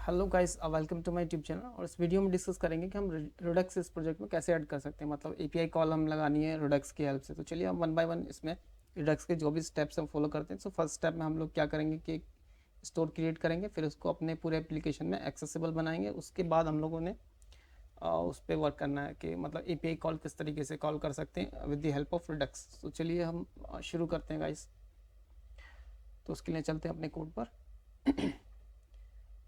Hello guys, welcome to my YouTube channel. और इस video में डिस्कस करेंगे कि हम रिडक्स इस प्रोजेक्ट में कैसे ऐड कर सकते हैं। मतलब एपीआई कॉल हम लगानी है रिडक्स की हेल्प से। तो चलिए हम वन बाय वन इसमें रिडक्स के जो भी स्टेप्स हम फॉलो करते हैं। सो फर्स्ट स्टेप में हम लोग क्या करेंगे कि एक स्टोर क्रिएट करेंगे, फिर उसको अपने पूरे एप्लीकेशन में एक्सेसिबल बनाएंगे। उसके बाद हम लोगों ने उस पर वर्क करना है कि मतलब एपीआई कॉल किस तरीके से कॉल कर सकते हैं with the help of Redux. तो चलिए हम शुरू करते हैं गाइस। तो उसके लिए चलते हैं अपने कोड पर।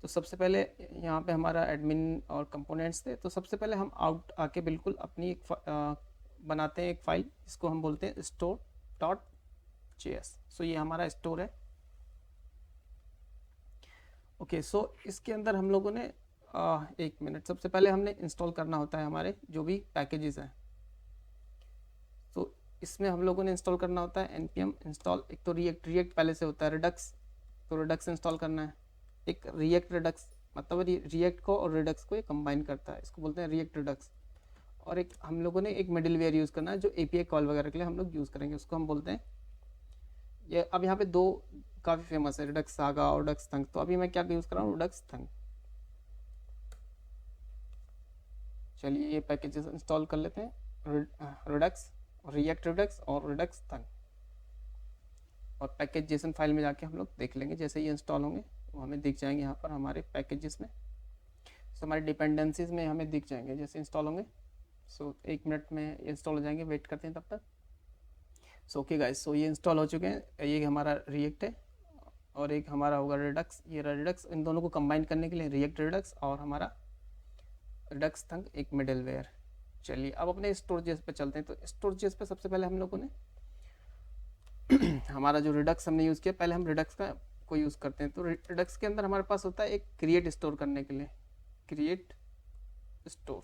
तो सबसे पहले यहाँ पे हमारा एडमिन और कंपोनेंट्स थे। तो सबसे पहले हम आउट आके बिल्कुल अपनी एक बनाते हैं एक फाइल, इसको हम बोलते हैं स्टोर डॉट जेएस। सो ये हमारा स्टोर है। ओके, सो इसके अंदर हम लोगों ने एक मिनट, सबसे पहले हमने इंस्टॉल करना होता है हमारे जो भी पैकेजेस हैं। तो इसमें हम लोगों ने इंस्टॉल करना होता है npm इंस्टॉल। एक तो रिएक्ट पहले से होता है रिडक्स, तो रिडक्स इंस्टॉल करना है। एक रिएक्ट रिडक्स मतलब रिएक्ट को और रिडक्स को ये कंबाइन करता है, इसको बोलते हैं रिएक्ट रिडक्स। और एक हम लोगों ने एक मिडिल वेयर यूज़ करना है जो एपीआई कॉल वगैरह के लिए हम लोग यूज़ करेंगे, उसको हम बोलते हैं ये। अब यहाँ पे दो काफ़ी फेमस है, रिडक्स सागा और रिडक्स थंग। तो अभी मैं क्या यूज़ कर रहा हूँ, रिडक्स थंग। चलिए ये पैकेजेस इंस्टॉल कर लेते हैं, रिडक्स, रिएक्ट रिडक्स और रिडक्स थंग। और पैकेज जेसन फाइल में जाके हम लोग देख लेंगे, जैसे ये इंस्टॉल होंगे वो हमें दिख जाएंगे यहाँ पर हमारे पैकेजेस में। सो हमारी डिपेंडेंसीज में हमें दिख जाएंगे जैसे इंस्टॉल होंगे। सो एक मिनट में इंस्टॉल हो जाएंगे, वेट करते हैं तब तक। सो ओके गाइस, सो ये इंस्टॉल हो चुके हैं। ये हमारा रिएक्ट है और एक हमारा होगा रिडक्स। ये रिडक्स, इन दोनों को कंबाइन करने के लिए रिएक्ट रिडक्स और हमारा रिडक्स थंग एक मिडिल वेयर। चलिए अब अपने स्टोरेजेस पे चलते हैं। तो स्टोरेजेस पे सबसे पहले हम लोगों ने हमारा जो रिडक्स हमने यूज़ किया, पहले हम रिडक्स का को यूज़ करते हैं। तो रिडक्स के अंदर हमारे पास होता है एक क्रिएट स्टोर करने के लिए, क्रिएट स्टोर।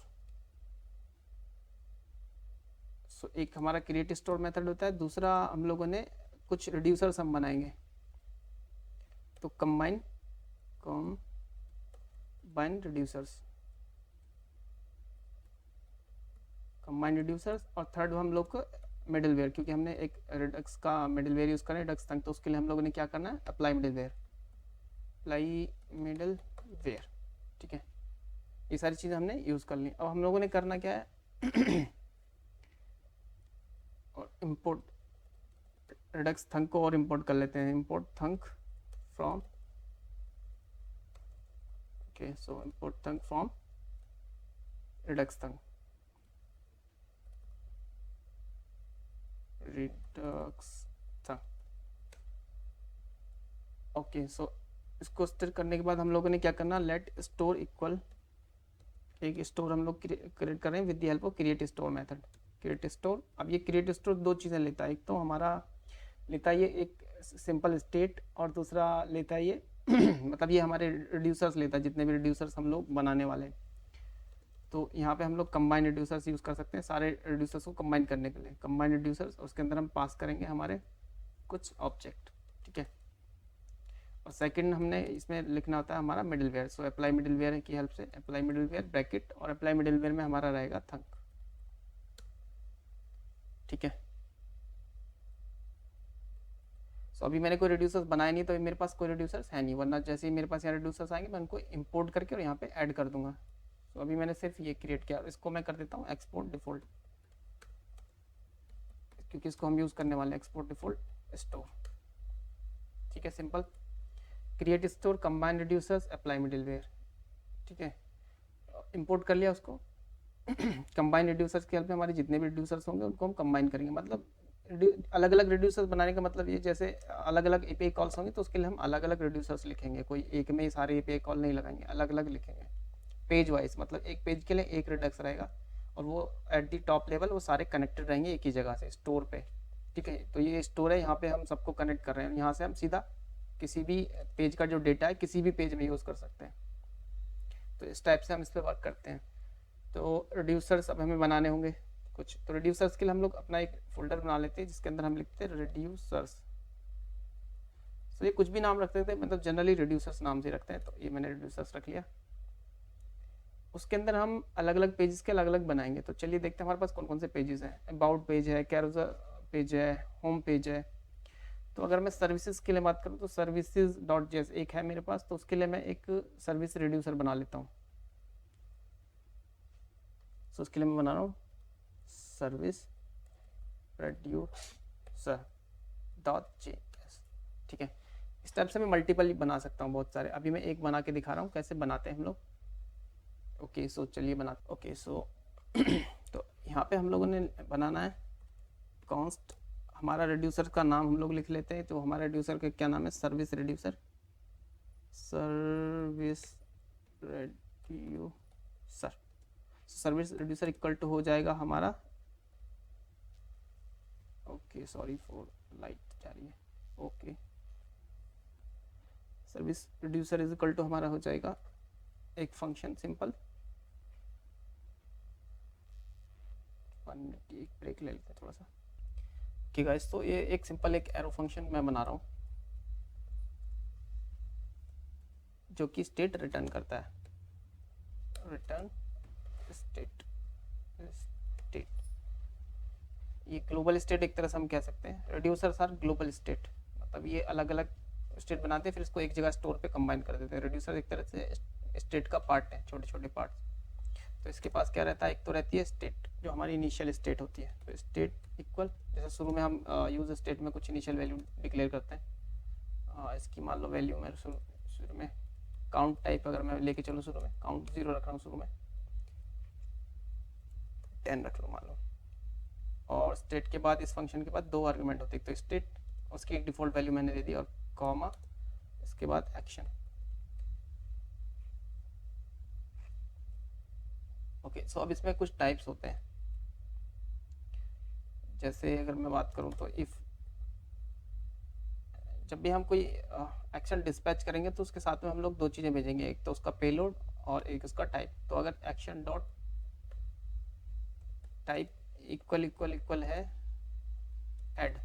सो एक हमारा क्रिएट स्टोर मेथड होता है। दूसरा हम लोगों ने कुछ रिड्यूसर्स हम बनाएंगे। तो कंबाइन रिड्यूसर्स, कंबाइन रिड्यूसर्स। और थर्ड हम लोग को मिडिल वेयर, क्योंकि हमने एक रिडक्स का मिडिल वेयर यूज़ करें रिडक्स तक, तो उसके लिए हम लोगों ने क्या करना है, apply middleware, apply middleware. ठीक है, ये सारी चीज़ें हमने यूज़ कर ली। अब हम लोगों ने करना क्या है और इम्पोर्ट रिडक्स थंक को और इम्पोर्ट कर लेते हैं। Import thunk from, okay, so import thunk from redux thunk, redux thunk. Okay, so इसको स्थिर करने के बाद हम लोगों ने क्या करना, लेट स्टोर इक्वल, एक स्टोर हम लोग क्रिएट कर रहे हैं with the help of create store method. Create store, अब ये क्रिएट स्टोर दो चीज़ें लेता है। एक तो हमारा लेता है ये एक सिंपल स्टेट, और दूसरा लेता है ये मतलब ये हमारे रिड्यूसर्स लेता है, जितने भी रिड्यूसर्स हम लोग बनाने वाले हैं। तो यहाँ पे हम लोग कंबाइन रिड्यूसर्स यूज़ कर सकते हैं सारे रिड्यूसर्स को कंबाइन करने के लिए, कंबाइन रिड्यूसर्स। और उसके अंदर हम पास करेंगे हमारे कुछ ऑब्जेक्ट। ठीक है, और सेकंड हमने इसमें लिखना होता है हमारा middleware. So apply middleware की हेल्प से अप्लाई मिडिल वेयर ब्रैकेट, और अप्लाई मिडिल वेयर में हमारा रहेगा थंक। ठीक है, सो अभी मैंने कोई रिड्यूसर्स बनाया नहीं, तो मेरे पास कोई रिड्यूसर्स है नहीं, वरना जैसे ही मेरे पास यहाँ रिड्यूसर्स आएंगे मैं उनको इंपोर्ट करके और यहाँ पे ऐड कर दूंगा। तो अभी मैंने सिर्फ ये क्रिएट किया, इसको मैं कर देता हूँ एक्सपोर्ट डिफॉल्ट, क्योंकि इसको हम यूज़ करने वाले हैं, एक्सपोर्ट डिफॉल्ट स्टोर। ठीक है, simple create store, combine reducers, apply middleware. ठीक है, इंपोर्ट कर लिया उसको। कंबाइन रिड्यूसर्स की हेल्प में हमारे जितने भी रिड्यूसर्स होंगे उनको हम कंबाइन करेंगे। मतलब अलग अलग रिड्यूसर्स बनाने का मतलब ये, जैसे अलग अलग एपीआई कॉल्स होंगे तो उसके लिए हम अलग अलग रिड्यूसर्स लिखेंगे, कोई एक में ही सारे एपीआई कॉल नहीं लगाएंगे, अलग अलग लिखेंगे पेज वाइज। मतलब एक पेज के लिए एक रिडक्स रहेगा, और वो एट दी टॉप लेवल वो सारे कनेक्टेड रहेंगे एक ही जगह से, स्टोर पे। ठीक है, तो ये स्टोर है, यहाँ पे हम सबको कनेक्ट कर रहे हैं। यहाँ से हम सीधा किसी भी पेज का जो डेटा है किसी भी पेज में यूज़ कर सकते हैं। तो इस टाइप से हम इस पर वर्क करते हैं। तो रिड्यूसर्स अब हमें बनाने होंगे कुछ। तो रिड्यूसर्स के लिए हम लोग अपना एक फोल्डर बना लेते हैं जिसके अंदर हम लिखते हैं रिड्यूसर्स। तो ये कुछ भी नाम रख सकते हैं, मतलब जनरली रिड्यूसर्स नाम से रखते हैं। तो ये मैंने रिड्यूसर्स रख लिया। उसके अंदर हम अलग अलग पेजेस के अलग अलग बनाएंगे। तो चलिए देखते हैं हमारे पास कौन कौन से पेजेस हैं। अबाउट पेज है, कैरोज़र पेज है, होम पेज है। तो अगर मैं सर्विसेज के लिए बात करूँ तो सर्विसेज डॉट जेएस एक है मेरे पास, तो उसके लिए मैं एक सर्विस रिड्यूसर बना लेता हूँ। तो उसके लिए मैं बना रहा हूँ सर्विस रिड्यूसर डॉट जेएस। ठीक है, इस टाइप से मैं मल्टीपल बना सकता हूँ बहुत सारे। अभी मैं एक बना के दिखा रहा हूँ कैसे बनाते हैं हम लोग। ओके सो चलिए बना। ओके सो तो यहाँ पे हम लोगों ने बनाना है कॉन्स्ट, हमारा रिड्यूसर का नाम हम लोग लिख लेते हैं। तो हमारा रिड्यूसर का क्या नाम है, service reducer. Service reducer, service reducer equal to हो जाएगा हमारा, ओके सॉरी फॉर लाइट जा रही है। Okay service reducer is equal to हमारा हो जाएगा एक फंक्शन सिंपल, एक ब्रेक ले लेते हैं थोड़ा सा। ठीक है, तो ये एक सिंपल एक एरो फंक्शन मैं बना रहा हूँ जो कि स्टेट रिटर्न करता है, रिटर्न स्टेट। स्टेट ये ग्लोबल स्टेट एक तरह से हम कह सकते हैं, रिड्यूसर आर ग्लोबल स्टेट, मतलब ये अलग अलग स्टेट बनाते हैं फिर इसको एक जगह स्टोर पे कंबाइन कर देते हैं। रिड्यूसर एक तरह से स्टेट का पार्ट है, छोटे छोटे पार्ट। तो इसके पास क्या रहता है, एक तो रहती है स्टेट जो हमारी इनिशियल स्टेट होती है, तो स्टेट इक्वल, जैसे शुरू में हम यूज स्टेट में कुछ इनिशियल वैल्यू डिक्लेयर करते हैं। इसकी मान लो वैल्यू मैं शुरू में काउंट टाइप अगर मैं लेके चलूँ, शुरू में काउंट 0 रख रहा हूँ, शुरू में 10 रख लो मान लो। और स्टेट के बाद इस फंक्शन के बाद 2 आर्गुमेंट होते हैं, तो स्टेट उसकी एक डिफॉल्ट वैल्यू मैंने दे दी और कॉमा इसके बाद एक्शन। ओके सो अब इसमें कुछ टाइप्स होते हैं, जैसे अगर मैं बात करूं तो इफ, जब भी हम कोई एक्शन डिस्पैच करेंगे तो उसके साथ में हम लोग 2 चीज़ें भेजेंगे, एक तो उसका पेलोड और एक उसका टाइप। तो अगर action dot type equal equal equal है ऐड,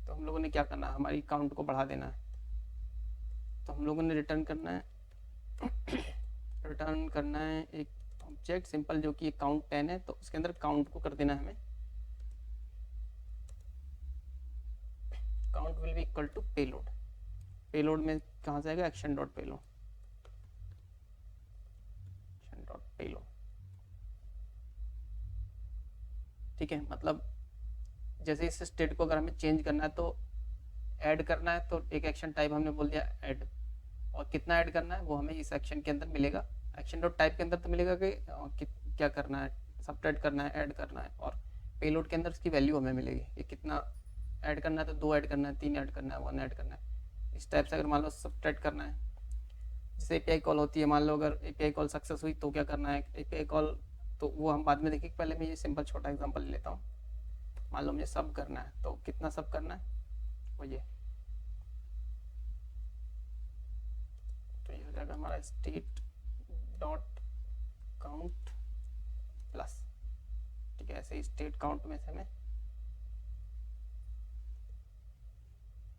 तो हम लोगों ने क्या करना है, हमारी काउंट को बढ़ा देना है। तो हम लोगों ने रिटर्न करना है रिटर्न करना है एक ऑब्जेक्ट सिंपल जो कि काउंट 10 है, तो उसके अंदर काउंट को कर देना है हमें, count will be equal to payload. Payload में कहाँ से आएगा, action dot payload, action dot payload. ठीक है, मतलब जैसे इस स्टेट को अगर हमें चेंज करना है तो ऐड करना है, तो एक एक्शन टाइप हमने बोल दिया ऐड, और कितना ऐड करना है वो हमें इस एक्शन के अंदर मिलेगा। एक्शन डॉट टाइप के अंदर तो मिलेगा कि क्या करना है, सबट्रैक्ट करना है, ऐड करना है, और पेलोड के अंदर उसकी वैल्यू हमें मिलेगी, ये कितना ऐड करना है, तो 2 ऐड करना है, 3 ऐड करना है, 1 ऐड करना है। इस टाइप से अगर मान लो सबट्रैक्ट करना है, जैसे एपीआई कॉल होती है, मान लो अगर एपीआई कॉल सक्सेस हुई तो क्या करना है, एपीआई कॉल तो वो हम बाद में देखेंगे, पहले मैं ये सिंपल छोटा एग्जांपल ले लेता हूँ। मान लो मुझे सब करना है, तो कितना सब करना है, वो ये, तो ये हो जाएगा हमारा स्टेट डॉट काउंट प्लस। ठीक है, ऐसे स्टेट काउंट में से हमें,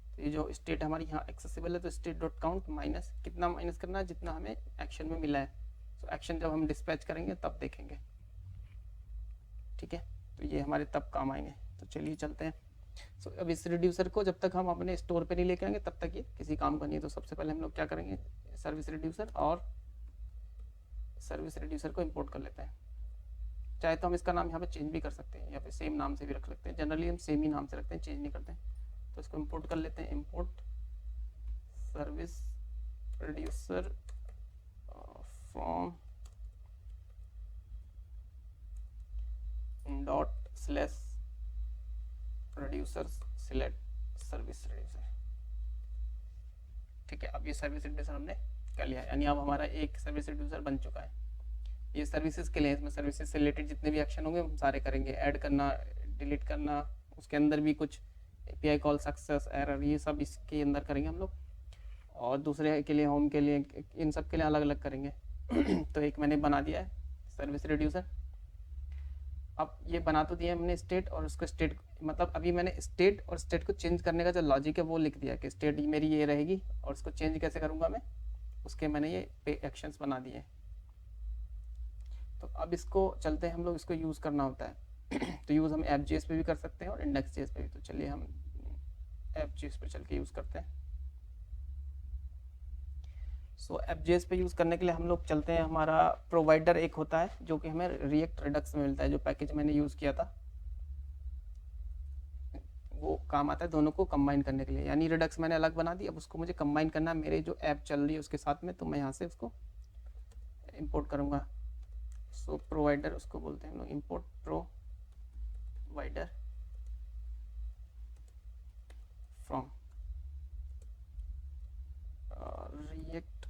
तो ये जो स्टेट हमारी यहाँ एक्सेसिबल है, तो स्टेट डॉट काउंट माइनस, कितना माइनस करना है, जितना हमें एक्शन में मिला है। तो एक्शन जब हम डिस्पैच करेंगे तब देखेंगे। ठीक है, तो ये हमारे तब काम आएंगे। तो चलिए चलते हैं। सो अब इस रिड्यूसर को जब तक हम अपने स्टोर पे नहीं लेके आएंगे तब तक ये किसी काम का नहीं है। तो सबसे पहले हम लोग क्या करेंगे, सर्विस रिड्यूसर और सर्विस रिड्यूसर को इंपोर्ट कर लेते हैं। चाहे तो हम इसका नाम यहाँ पे चेंज भी कर सकते हैं, या फिर सेम नाम से भी रख सकते हैं, जनरली हम सेम ही नाम से रखते हैं, चेंज नहीं करते हैं। तो इसको इंपोर्ट कर लेते हैं, import service reducer from dot slash reducer select service reducer. ठीक है, अब ये सर्विस रिड्यूसर हमने कर लिया है, यानी अब हमारा एक सर्विस रिड्यूसर बन चुका है। ये सर्विसेज के लिए, इसमें सर्विसेज से रिलेटेड जितने भी एक्शन होंगे हम सारे करेंगे, ऐड करना, डिलीट करना, उसके अंदर भी कुछ एपीआई कॉल सक्सेस एरर, ये सब इसके अंदर करेंगे हम लोग। और दूसरे के लिए, होम के लिए, इन सब के लिए अलग अलग करेंगे। तो एक मैंने बना दिया है सर्विस रिड्यूसर। अब ये बना तो दिया हमने स्टेट, और उसको स्टेट मतलब अभी मैंने स्टेट और स्टेट को चेंज करने का जो लॉजिक है वो लिख दिया कि स्टेट मेरी ये रहेगी, और इसको चेंज कैसे करूँगा मैं, उसके मैंने ये एक्शंस बना दिए। तो अब इसको चलते हैं हम लोग, इसको यूज़ करना होता है। तो यूज़ हम एफ.जेएस पे भी कर सकते हैं और इंडेक्स.जेएस पे भी। तो चलिए हम एफ.जेएस पे चल के यूज़ करते हैं। सो एफ.जेएस पे यूज़ करने के लिए हम लोग चलते हैं, हमारा प्रोवाइडर एक होता है जो कि हमें रिएक्ट रिडक्स में मिलता है, जो पैकेज मैंने यूज़ किया था वो काम आता है दोनों को कंबाइन करने के लिए। यानी रिडक्स मैंने अलग बना दी, अब उसको मुझे कंबाइन करना है मेरे जो ऐप चल रही है उसके साथ में, तो मैं यहाँ से उसको इंपोर्ट करूँगा। सो प्रोवाइडर उसको बोलते हैं हम लोग, import provider from react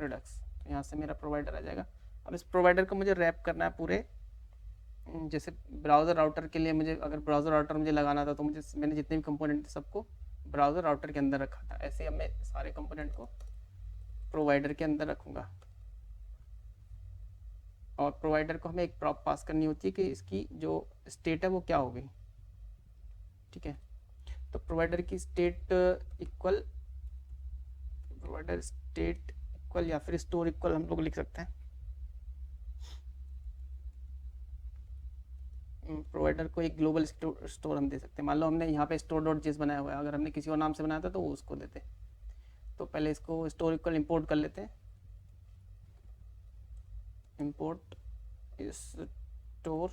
Redux. तो यहाँ से मेरा प्रोवाइडर आ जाएगा। अब इस प्रोवाइडर को मुझे रैप करना है पूरे, जैसे ब्राउज़र राउटर के लिए मुझे, अगर ब्राउज़र राउटर मुझे लगाना था तो मुझे मैंने जितने भी कंपोनेंट थे सबको ब्राउज़र राउटर के अंदर रखा था, ऐसे अब मैं सारे कंपोनेंट को प्रोवाइडर के अंदर रखूँगा। और प्रोवाइडर को हमें एक प्रॉप पास करनी होती है कि इसकी जो स्टेट है वो क्या होगी। ठीक है, तो प्रोवाइडर की state equal, provider state equal या फिर स्टोर इक्वल हम लोग लिख सकते हैं। प्रोवाइडर को एक ग्लोबल स्टोर हम दे सकते हैं। मान लो हमने यहाँ पे स्टोर डॉट जेएस बनाया हुआ है, अगर हमने किसी और नाम से बनाया था तो वो उसको देते। तो पहले इसको स्टोर इक्वल इंपोर्ट कर लेते हैं। Import store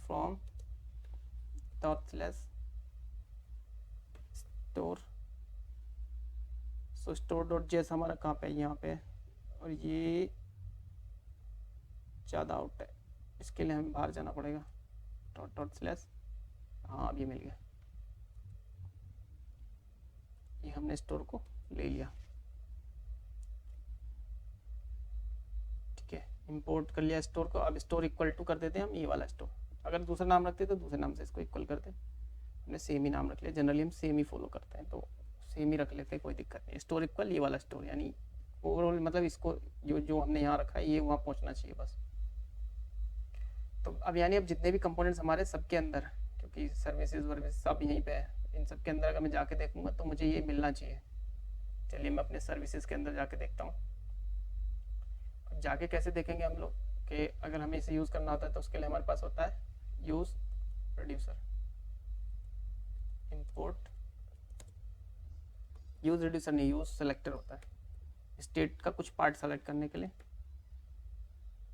from dot slash store. So store dot JS हमारा कहाँ पे है, यहाँ पे, और ये ज़्यादा आउट है, इसके लिए हमें बाहर जाना पड़ेगा। डॉट डॉट स्लैश, हाँ अब ये मिल गया, ये हमने स्टोर को ले लिया। ठीक है, इंपोर्ट कर लिया स्टोर को। अब स्टोर इक्वल टू कर देते हैं हम ये वाला स्टोर। अगर दूसरा नाम रखते तो दूसरे नाम से इसको इक्वल करते, हमने सेम ही नाम रख लिया, जनरली हम सेम ही फॉलो करते हैं तो सेम ही रख लेते हैं, कोई दिक्कत नहीं। स्टोर इक्वल ये वाला स्टोर, यानी ओवरऑल मतलब इसको जो जो हमने यहाँ रखा है ये वहाँ पहुँचना चाहिए बस। तो अब यानी अब जितने भी कंपोनेंट्स हमारे सबके अंदर, क्योंकि सर्विसेज वर्विस सब यहीं पे है, इन सब के अंदर अगर मैं जाके देखूंगा तो मुझे ये मिलना चाहिए। चलिए मैं अपने सर्विसेज के अंदर जाके देखता हूँ। अब जाके कैसे देखेंगे हम लोग कि अगर हमें इसे यूज़ करना होता है तो उसके लिए हमारे पास होता है use reducer. Import use reducer नहीं, यूज़ सेलेक्टर होता है स्टेट का कुछ पार्ट सेलेक्ट करने के लिए।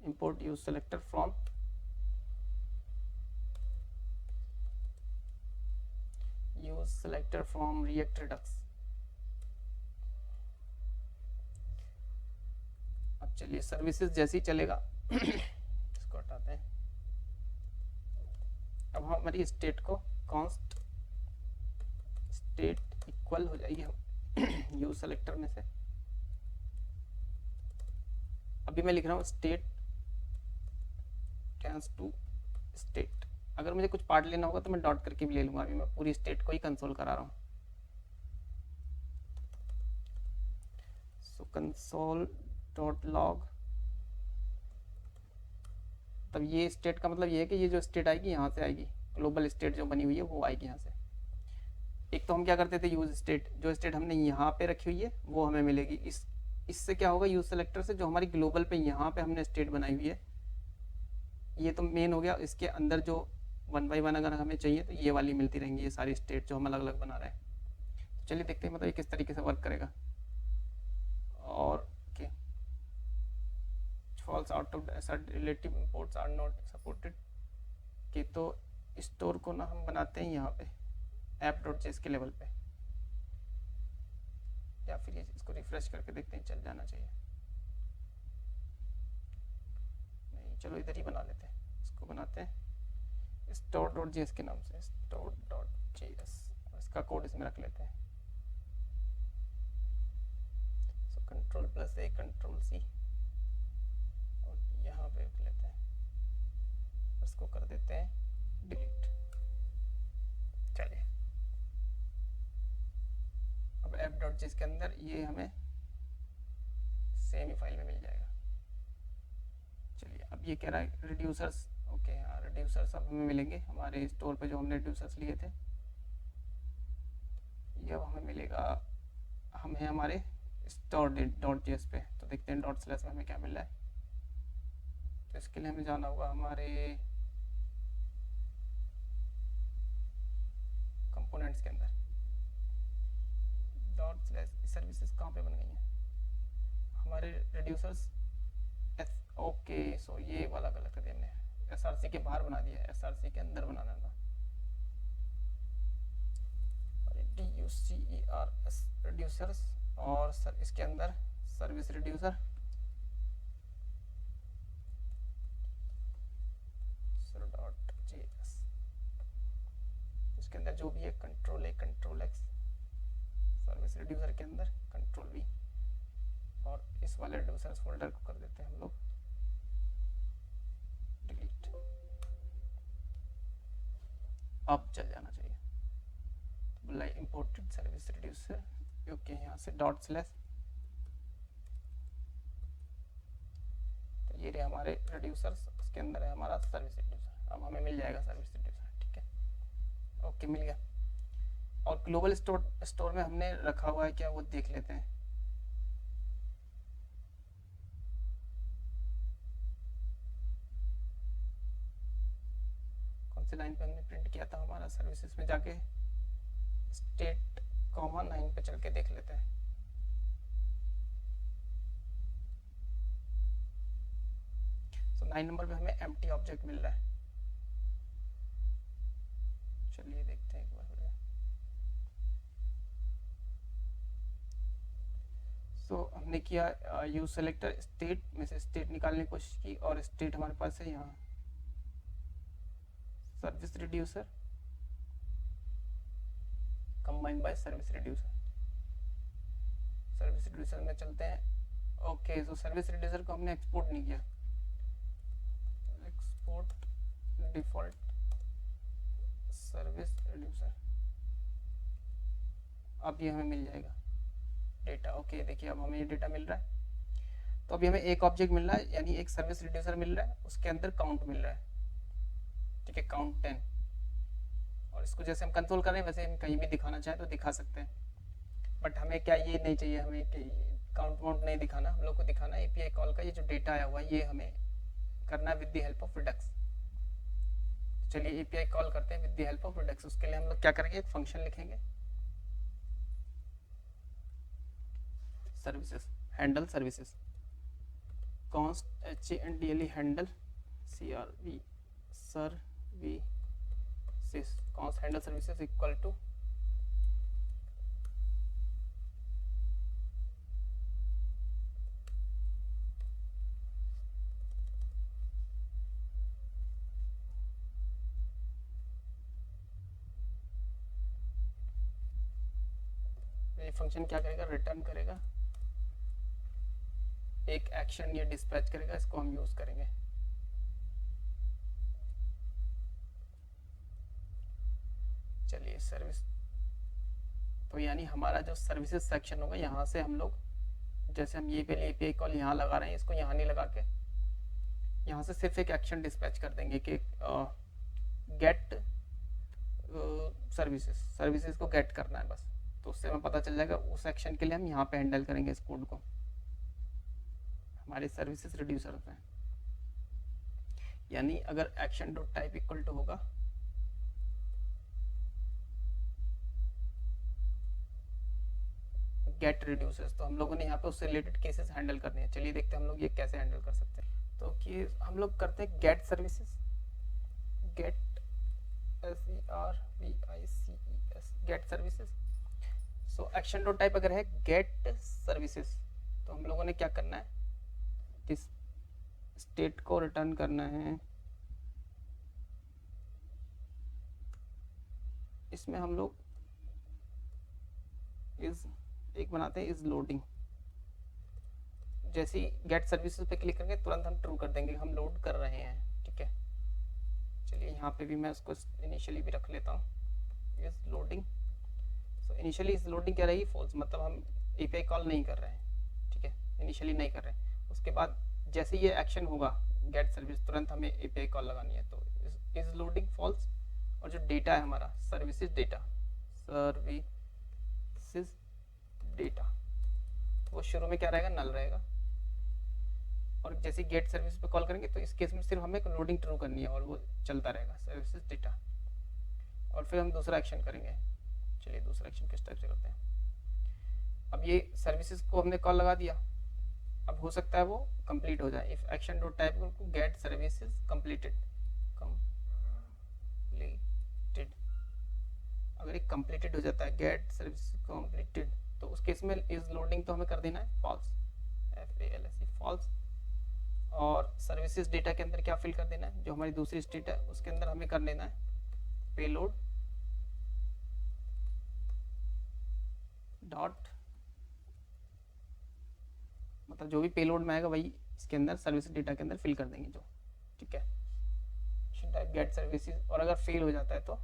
Import use selector from use selector from react Redux. अब चलिए सर्विसेज जैसे ही चलेगा इसको हटाते हैं। अब हमारी स्टेट को कॉन्स्ट स्टेट इक्वल हो जाएगी हम यूज सेलेक्टर में से। अभी मैं लिख रहा हूँ स्टेट टेंस टू स्टेट। अगर मुझे कुछ पार्ट लेना होगा तो मैं डॉट करके भी ले लूंगा, अभी मैं पूरी स्टेट को ही कंसोल करा रहा हूँ। सो कंसोल डॉट लॉग, तब ये स्टेट का मतलब ये है कि ये जो स्टेट आएगी यहाँ से आएगी, ग्लोबल स्टेट जो बनी हुई है वो आएगी यहाँ से। एक तो हम क्या करते थे यूज स्टेट, जो स्टेट हमने यहाँ पे रखी हुई है वो हमें मिलेगी। इससे क्या होगा, यूज सेलेक्टर से जो हमारी ग्लोबल पे यहाँ पे हमने स्टेट बनाई हुई है, ये तो मेन हो गया। इसके अंदर जो 1 बाई 1 अगर हमें चाहिए तो ये वाली मिलती रहेंगी, ये सारी स्टेट जो हम अलग अलग बना रहे हैं। तो चलिए देखते हैं मतलब ये किस तरीके से वर्क करेगा। और okay, falls out of relative imports are not supported. कि तो स्टोर को ना हम बनाते हैं यहाँ पे app.js के लेवल पे, या फिर ये इसको रिफ्रेश करके देखते हैं, चल जाना चाहिए। नहीं, चलो इधर ही बना लेते हैं, इसको बनाते हैं store.js के नाम से, store.js, इसका कोड इसमें रख लेते हैं। सो Ctrl+A Ctrl+C और यहाँ पे रख लेते हैं, इसको कर देते हैं डिलीट। चलिए अब app.js के अंदर ये हमें सेम ही फाइल में मिल जाएगा। चलिए अब ये कह रहा है रिड्यूसर्स, ओके हाँ रिड्यूसर्स अब हमें मिलेंगे हमारे स्टोर पे जो हमने रिड्यूसर्स लिए थे, ये अब हमें मिलेगा। हम हैं हमारे store.js पे, तो देखते हैं डॉट स्लैश में हमें क्या मिल रहा है। तो इसके लिए हमें जाना होगा हमारे कंपोनेंट्स के अंदर। डॉट स्लैश सर्विसेज कहाँ पे बन गई हैं हमारे रिड्यूसर्स। ओके सो ये वाला गलत कर दिया हमने, एसआरसी के बाहर बना दिया, एसआरसी के अंदर बनाना था। DUCERS रिड्यूसर्स और सर इसके अंदर सर्विस रिड्यूसर डॉट JS, इसके अंदर जो भी है control A control X, service reducer के अंदर कंट्रोल V, और इस वाले रिड्यूसर्स फोल्डर को कर देते हैं हम लोग डिलीट। अब चल जाना चाहिए, बोला इंपोर्टेड सर्विस रिड्यूसर। ओके यहाँ से डॉट स्लैश, तो ये रहे हमारे रिड्यूसर्स, उसके अंदर है हमारा सर्विस रिड्यूसर। अब हमें मिल जाएगा सर्विस रिड्यूसर, ठीक है। ओके मिल गया। और ग्लोबल स्टोर में हमने रखा हुआ है क्या वो देख लेते हैं। कौन सी लाइन पे हमने प्रिंट किया था, हमारा सर्विसेज में जाके स्टेट कॉमा 9 पे चल के देख लेते हैं। तो 9 नंबर पे हमें एम्प्टी ऑब्जेक्ट मिल रहा है। चलिए देखते हैं एक बार। सो हमने किया यूज सेलेक्टर, स्टेट में से स्टेट निकालने की कोशिश की और स्टेट हमारे पास है यहाँ service reducer combined bye service reducer. Service reducer में चलते हैं। ओके सो सर्विस रिड्यूसर को हमने एक्सपोर्ट नहीं किया, एक्सपोर्ट डिफॉल्ट सर्विस रिड्यूसर, अब ये हमें मिल जाएगा डेटा। ओके देखिए अब हमें ये डेटा मिल रहा है। तो अभी हमें एक ऑब्जेक्ट मिल रहा है, यानी एक सर्विस रिड्यूसर मिल रहा है, उसके अंदर काउंट मिल रहा है, ठीक है, काउंट 10। और इसको जैसे हम कंट्रोल कर रहे हैं वैसे हम कहीं भी दिखाना चाहें तो दिखा सकते हैं, बट हमें क्या ये नहीं चाहिए, हमें काउंट वाउंट नहीं दिखाना, हम लोग को दिखाना एपीआई कॉल का ये जो डेटा आया हुआ है ये हमें करना है with the help of Redux. चलिए एपीआई कॉल करते हैं with the help of Redux. उसके लिए हम लोग क्या करेंगे, एक फंक्शन लिखेंगे services, handle services, const HANDLE handle CRV services, const handle services equal to ये फंक्शन क्या करेगा, रिटर्न करेगा एक एक्शन या डिस्पैच करेगा, इसको हम यूज करेंगे। चलिए सर्विस, तो यानी हमारा जो सर्विसेज सेक्शन होगा यहाँ से हम लोग, जैसे हम ये पहले एपीआई कॉल यहाँ लगा रहे हैं, इसको यहाँ नहीं लगा के यहाँ से सिर्फ एक एक्शन डिस्पैच कर देंगे कि गेट सर्विसेज को गेट करना है बस। तो उससे हमें पता चल जाएगा, उस एक्शन के लिए हम यहाँ पे हैंडल करेंगे इस कोड को हमारे सर्विसेज रिड्यूसर में। यानी अगर action dot type equal to होगा गेट रिड्यूसर्स, तो हम लोगों ने यहाँ पे उससे रिलेटेड केसेस हैंडल करने हैं। चलिए देखते हैं हम लोग ये कैसे हैंडल कर सकते हैं। तो कि हम लोग करते हैं get services, get SERVICES get services. So action dot type अगर है गेट सर्विसेज, तो हम लोगों ने क्या करना है, इस स्टेट को रिटर्न करना है। इसमें हम लोग इस एक बनाते हैं इज लोडिंग, जैसे ही गेट सर्विसेज पे क्लिक करेंगे तुरंत हम ट्रू कर देंगे हम लोड कर रहे हैं, ठीक है। चलिए यहाँ पे भी मैं उसको इनिशियली भी रख लेता हूँ is loading. So initially is loading क्या रहेगी, फॉल्स, मतलब हम एपीआई कॉल नहीं कर रहे हैं, ठीक है, इनिशियली नहीं कर रहे हैं। उसके बाद जैसे ये एक्शन होगा गेट सर्विस, तुरंत हमें एपीआई कॉल लगानी है, तो इज लोडिंग फॉल्स। और जो डेटा है हमारा सर्विसेज डेटा, सर्विसेज डेटा, वो शुरू में क्या रहेगा, नल रहेगा। और जैसे गेट सर्विस पे कॉल करेंगे तो इस केस में सिर्फ हमें लोडिंग ट्रू करनी है और वो चलता रहेगा सर्विसेज डेटा। और फिर हम दूसरा एक्शन करेंगे। चलिए दूसरा एक्शन किस टाइप से करते हैं, अब ये सर्विसेज को हमने कॉल लगा दिया, अब हो सकता है वो कंप्लीट हो जाए। इफ एक्शन डॉट टाइप को गेट सर्विसेज कंप्लीटेड, कंप्लीटेड, अगर एक कंप्लीटेड हो जाता है गेट सर्विस कंप्लीटेड, तो उस केस में इज लोडिंग तो हमें कर देना है फॉल्स, FALSE फॉल्स। और सर्विसेज डेटा के अंदर क्या फिल कर देना है, जो हमारी दूसरी स्टेट है उसके अंदर हमें कर देना है पेलोड डॉट, मतलब जो भी पेलोड में आएगा वही इसके अंदर सर्विस डेटा के अंदर फिल कर देंगे जो, ठीक है। टाइप गेट सर्विसेज, और अगर फेल हो जाता है तो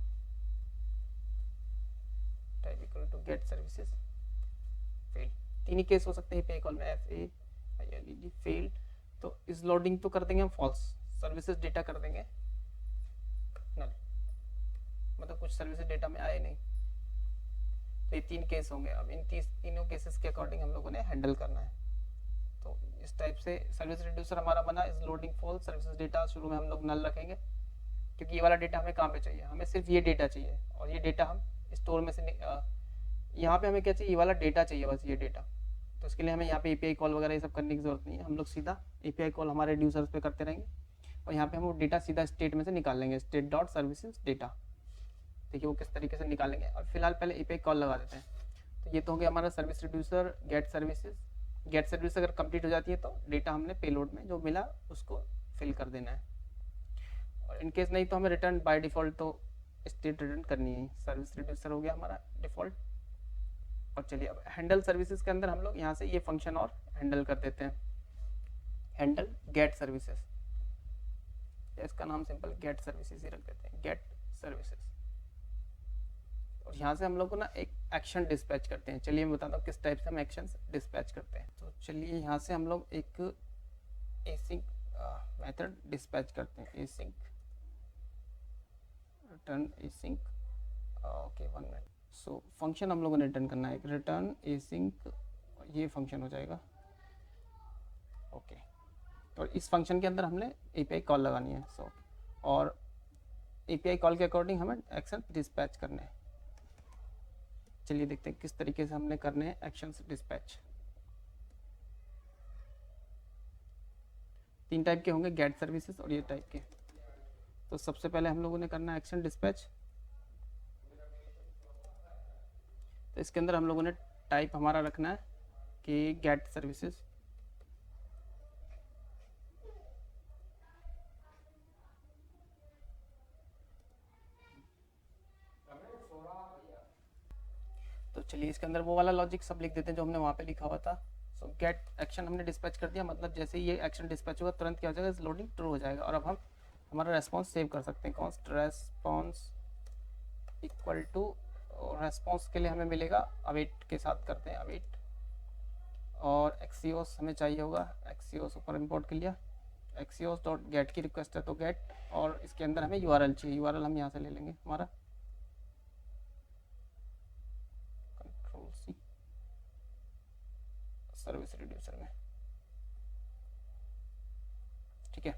type equal to get services fail. तीन ही केस हो सकते हैं एपीआई कॉल में, FAILED फेल, तो इस लोडिंग तो कर देंगे हम फॉल्स, सर्विसेज डेटा कर देंगे नल, मतलब कुछ सर्विसेज डेटा में आए नहीं। तो ये तीन केस होंगे। अब इन तीनों केसेस के अकॉर्डिंग हम लोगों ने हैंडल करना है। तो इस टाइप से सर्विस रिड्यूसर हमारा बना, इस लोडिंग फॉल्स सर्विसेज डेटा शुरू में हम लोग नल रखेंगे, क्योंकि ये वाला डेटा हमें कहाँ पे चाहिए, हमें सिर्फ ये डेटा चाहिए, और ये डेटा हम स्टोर में से यहाँ पे हमें क्या चाहिए, ये वाला डेटा चाहिए बस, ये डेटा। तो इसके लिए हमें यहाँ पे एपीआई कॉल वगैरह ये सब करने की जरूरत नहीं है, हम लोग सीधा एपीआई कॉल हमारे रिड्यूसर्स पे करते रहेंगे, और यहाँ पे हम वो डेटा सीधा स्टेट में से निकाल लेंगे, स्टेट डॉट सर्विसेज डेटा। देखिए वो किस तरीके से निकालेंगे। और फिलहाल पहले एपीआई कॉल लगा देते हैं। तो ये तो हो गया हमारा service reducer get services. Get service अगर कंप्लीट हो जाती है तो डेटा हमने पेलोड में जो मिला उसको फिल कर देना है, और इनकेस नहीं तो हमें रिटर्न बाय डिफॉल्ट तो स्टेट रिटर्न करनी है। सर्विस रिड्यूसर हो गया हमारा डिफॉल्ट। और चलिए अब हैंडल सर्विसेज के अंदर हम लोग यहाँ से ये फंक्शन और हैंडल कर देते हैं, हैंडल गेट सर्विसेज, इसका नाम सिंपल गेट सर्विसेज ही रख देते हैं, गेट सर्विसेज। और यहाँ से हम लोग को ना एक एक्शन डिस्पैच करते हैं। चलिए मैं बताता हूँ किस टाइप से हम एक्शन डिस्पैच करते हैं। तो चलिए यहाँ से हम लोग एक एसिंक मेथड डिस्पैच करते हैं, async return async, okay 1 minute. So function हम लोगों ने रिटर्न करना है, एक रिटर्न एसिंक, ये फंक्शन हो जाएगा, ओके। तो इस फंक्शन के अंदर हमने एपीआई कॉल लगानी है। सो और एपीआई कॉल के अकॉर्डिंग हमें एक्शन डिस्पैच करने हैं। चलिए देखते हैं किस तरीके से हमने करने हैं एक्शन डिस्पैच। तीन टाइप के होंगे, गेट सर्विसेज और ये टाइप के। तो सबसे पहले हम लोगों ने करना है एक्शन डिस्पैच। तो इसके अंदर हम लोगों ने टाइप हमारा रखना है कि गेट सर्विसेज, तो चलिए इसके अंदर वो वाला लॉजिक सब लिख देते हैं जो हमने वहाँ पे लिखा हुआ था। सो गेट एक्शन हमने डिस्पैच कर दिया, मतलब जैसे ये एक्शन डिस्पैच होगा तुरंत क्या हो जाएगा, इस लोडिंग ट्रू हो जाएगा। और अब हम हमारा रेस्पॉन्स सेव कर सकते हैं, const response equal to, response के लिए हमें मिलेगा अवेट के साथ करते हैं अवेट, और एक्सीओस हमें चाहिए होगा, एक्सीओस ऊपर इंपोर्ट कर लिया, एक्सीओस डॉट गेट की रिक्वेस्ट है तो गेट, और इसके अंदर हमें यूआरएल चाहिए, यूआरएल हम यहाँ से ले लेंगे हमारा कंट्रोल सी सर्विस रिड्यूसर में, ठीक है।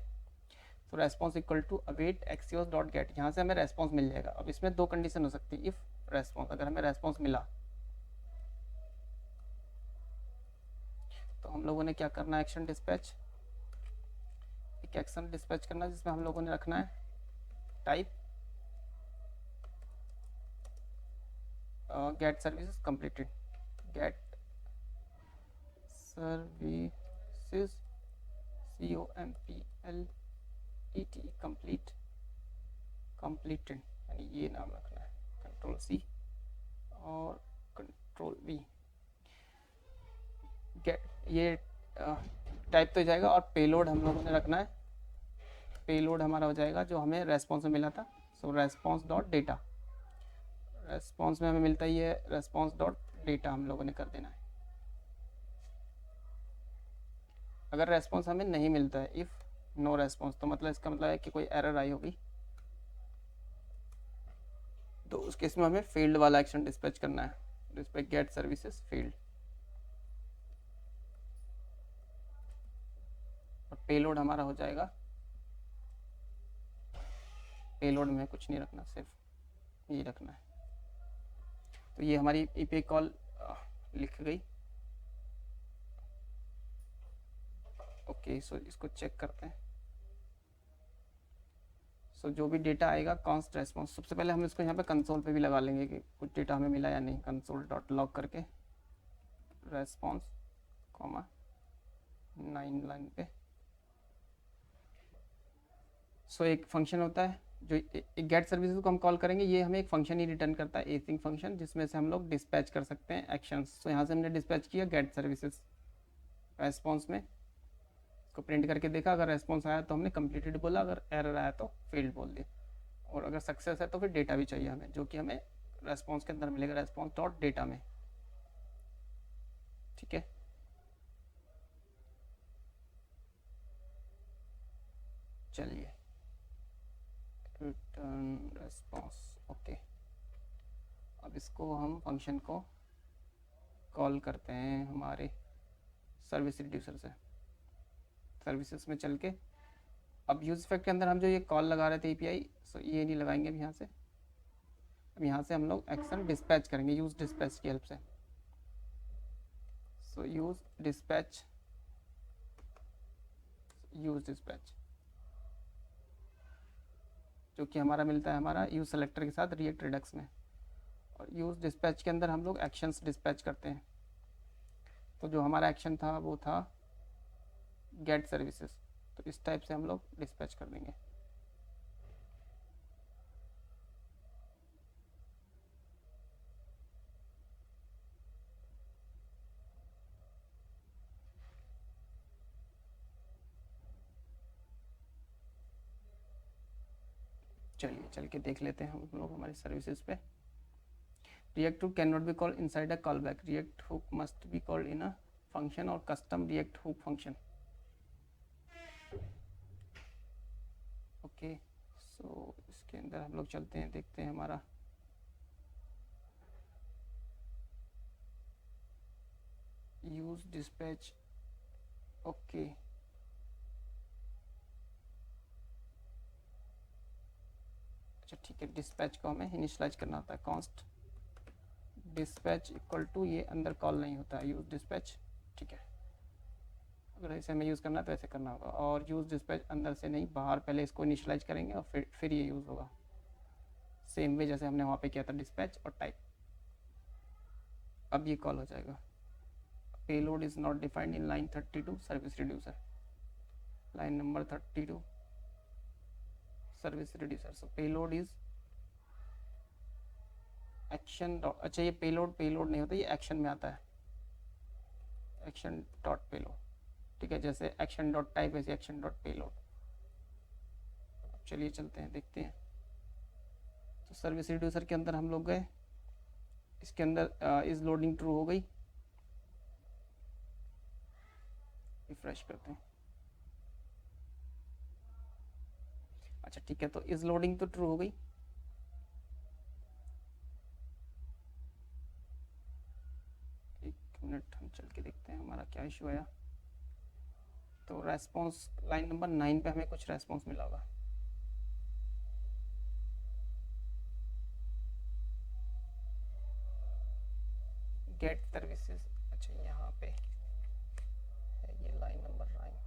तो response equal to await axios dot get, यहाँ से हमें रेस्पॉन्स मिल जाएगा। अब इसमें दो कंडीशन हो सकती है, इफ रेस्पॉन्स, अगर हमें रेस्पॉन्स मिला तो हम लोगों ने क्या करना है, एक्शन डिस्पैच, एक एक्शन डिस्पैच करना है जिसमें हम लोगों ने रखना है type get services completed, get services COMPLET complete, completed, यानी ये नाम रखना है, कंट्रोल सी और कंट्रोल वी। गेट ये टाइप तो जाएगा, और पेलोड हम लोगों ने रखना है, पेलोड हमारा हो जाएगा जो हमें रेस्पॉन्स में मिला था। सो रेस्पॉन्स डॉट डेटा, रेस्पॉन्स में हमें मिलता ही है, रेस्पॉन्स डॉट डेटा हम लोगों ने कर देना है। अगर रेस्पॉन्स हमें नहीं मिलता है, इफ़ नो रेस्पॉन्स, तो मतलब इसका मतलब है कि कोई एरर आई होगी, तो उस केस में हमें फील्ड वाला एक्शन डिस्पैच करना है, डिस्पैच गेट सर्विसेज फील्ड, और पेलोड हमारा हो जाएगा, पेलोड में कुछ नहीं रखना, सिर्फ ये रखना है। तो ये हमारी एपीआई कॉल लिख गई। ओके सो इसको चेक करते हैं। सो जो भी डेटा आएगा कॉन्स्ट रेस्पॉन्स, सबसे पहले हम इसको यहाँ पे कंसोल पे भी लगा लेंगे कि कुछ डेटा हमें मिला या नहीं। कंसोल डॉट लॉग करके रेस्पॉन्स कॉमा 9 लाइन पे। सो एक फंक्शन होता है जो एक गेट सर्विसेज को हम कॉल करेंगे, ये हमें एक फंक्शन ही रिटर्न करता है, एसिंग फंक्शन, जिसमें से हम लोग डिस्पैच कर सकते हैं एक्शंस। सो यहाँ से हमने डिस्पैच किया गेट सर्विसेज रेस्पॉन्स में, इसको प्रिंट करके देखा, अगर रेस्पॉन्स आया तो हमने कंप्लीटेड बोला, अगर एरर आया तो फेल्ड बोल दिया, और अगर सक्सेस है तो फिर डेटा भी चाहिए हमें, जो कि हमें रेस्पॉन्स के अंदर मिलेगा, रेस्पॉन्स डॉट डेटा में। ठीक है, चलिए रिटर्न रेस्पॉन्स। ओके, अब इसको हम फंक्शन को कॉल करते हैं हमारे सर्विस रिड्यूसर से, सर्विसेज में चल के। अब यूज इफेक्ट के अंदर हम जो ये कॉल लगा रहे थे एपीआई, सो ये नहीं लगाएंगे अब यहाँ से। अब यहाँ से हम लोग एक्शन डिस्पैच करेंगे यूज डिस्पैच की हेल्प से। सो यूज डिस्पैच जो कि हमारा मिलता है हमारा यूज सेलेक्टर के साथ रिएक्ट रिडक्स में। और यूज डिस्पैच के अंदर हम लोग एक्शंस डिस्पैच करते हैं। तो जो हमारा एक्शन था वो था गेट सर्विसेज, तो इस टाइप से हम लोग डिस्पैच कर देंगे। चलिए चल के देख लेते हैं हम लोग हमारी सर्विसेज पे। React hook cannot be called inside a callback. React hook must be called in a function or custom React hook function. Okay so इसके अंदर हम लोग चलते हैं, देखते हैं हमारा यूज डिस्पैच। ओके अच्छा ठीक है, डिस्पैच को हमें इनिशियलाइज करना होता है, कॉन्स्ट डिस्पैच इक्वल टू, ये अंदर कॉल नहीं होता है यूज डिस्पैच। ठीक है, अगर ऐसे हमें यूज़ करना है तो ऐसे करना होगा, और यूज़ डिस्पैच अंदर से नहीं, बाहर पहले इसको इनिशियलाइज करेंगे और फिर ये यूज़ होगा, सेम वे जैसे हमने वहाँ पे किया था डिस्पैच और टाइप। अब ये कॉल हो जाएगा, payload is not defined in line 32 service reducer, line number 32 service reducer. So payload is action dot, अच्छा ये पेलोड नहीं होता, ये एक्शन में आता है, एक्शन डॉट पेलोड। ठीक है, जैसे एक्शन डॉट टाइप ऐसे एक्शन डॉट पेलोड। चलिए चलते हैं देखते हैं। तो सर्विस रिड्यूसर के अंदर हम लोग गए, इसके अंदर इज लोडिंग ट्रू हो गई, रिफ्रेश करते हैं। अच्छा ठीक है, तो इज लोडिंग तो ट्रू हो गई। एक मिनट हम चल के देखते हैं हमारा क्या इशू आया। तो रेस्पॉन्स लाइन नंबर 9 पे हमें कुछ रेस्पॉन्स मिला होगा। गेट सर्विसेज, अच्छा यहाँ पे है ये लाइन नंबर 9।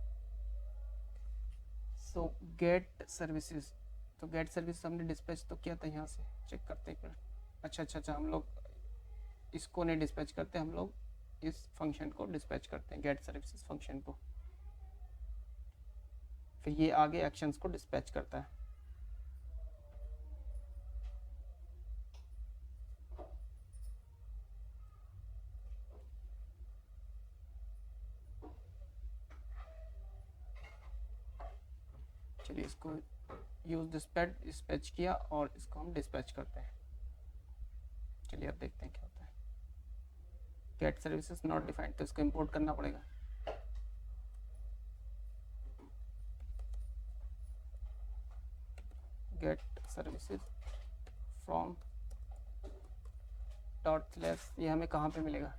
सो गेट सर्विसेज, तो गेट सर्विस हमने डिस्पैच तो किया था, यहाँ से चेक करते हैं एक मिनट। अच्छा हम लोग इसको नहीं डिस्पैच करते, हम लोग इस फंक्शन को डिस्पैच करते हैं, गेट सर्विसेज फंक्शन को, फिर ये आगे एक्शंस को डिस्पैच करता है। चलिए इसको यूज डिस्पैच किया और इसको हम डिस्पैच करते हैं। चलिए अब देखते हैं क्या होता है। गेट सर्विसेज नॉट डिफाइंड, तो इसको इंपोर्ट करना पड़ेगा। Get services from dot slash, ये हमें कहाँ पे मिलेगा,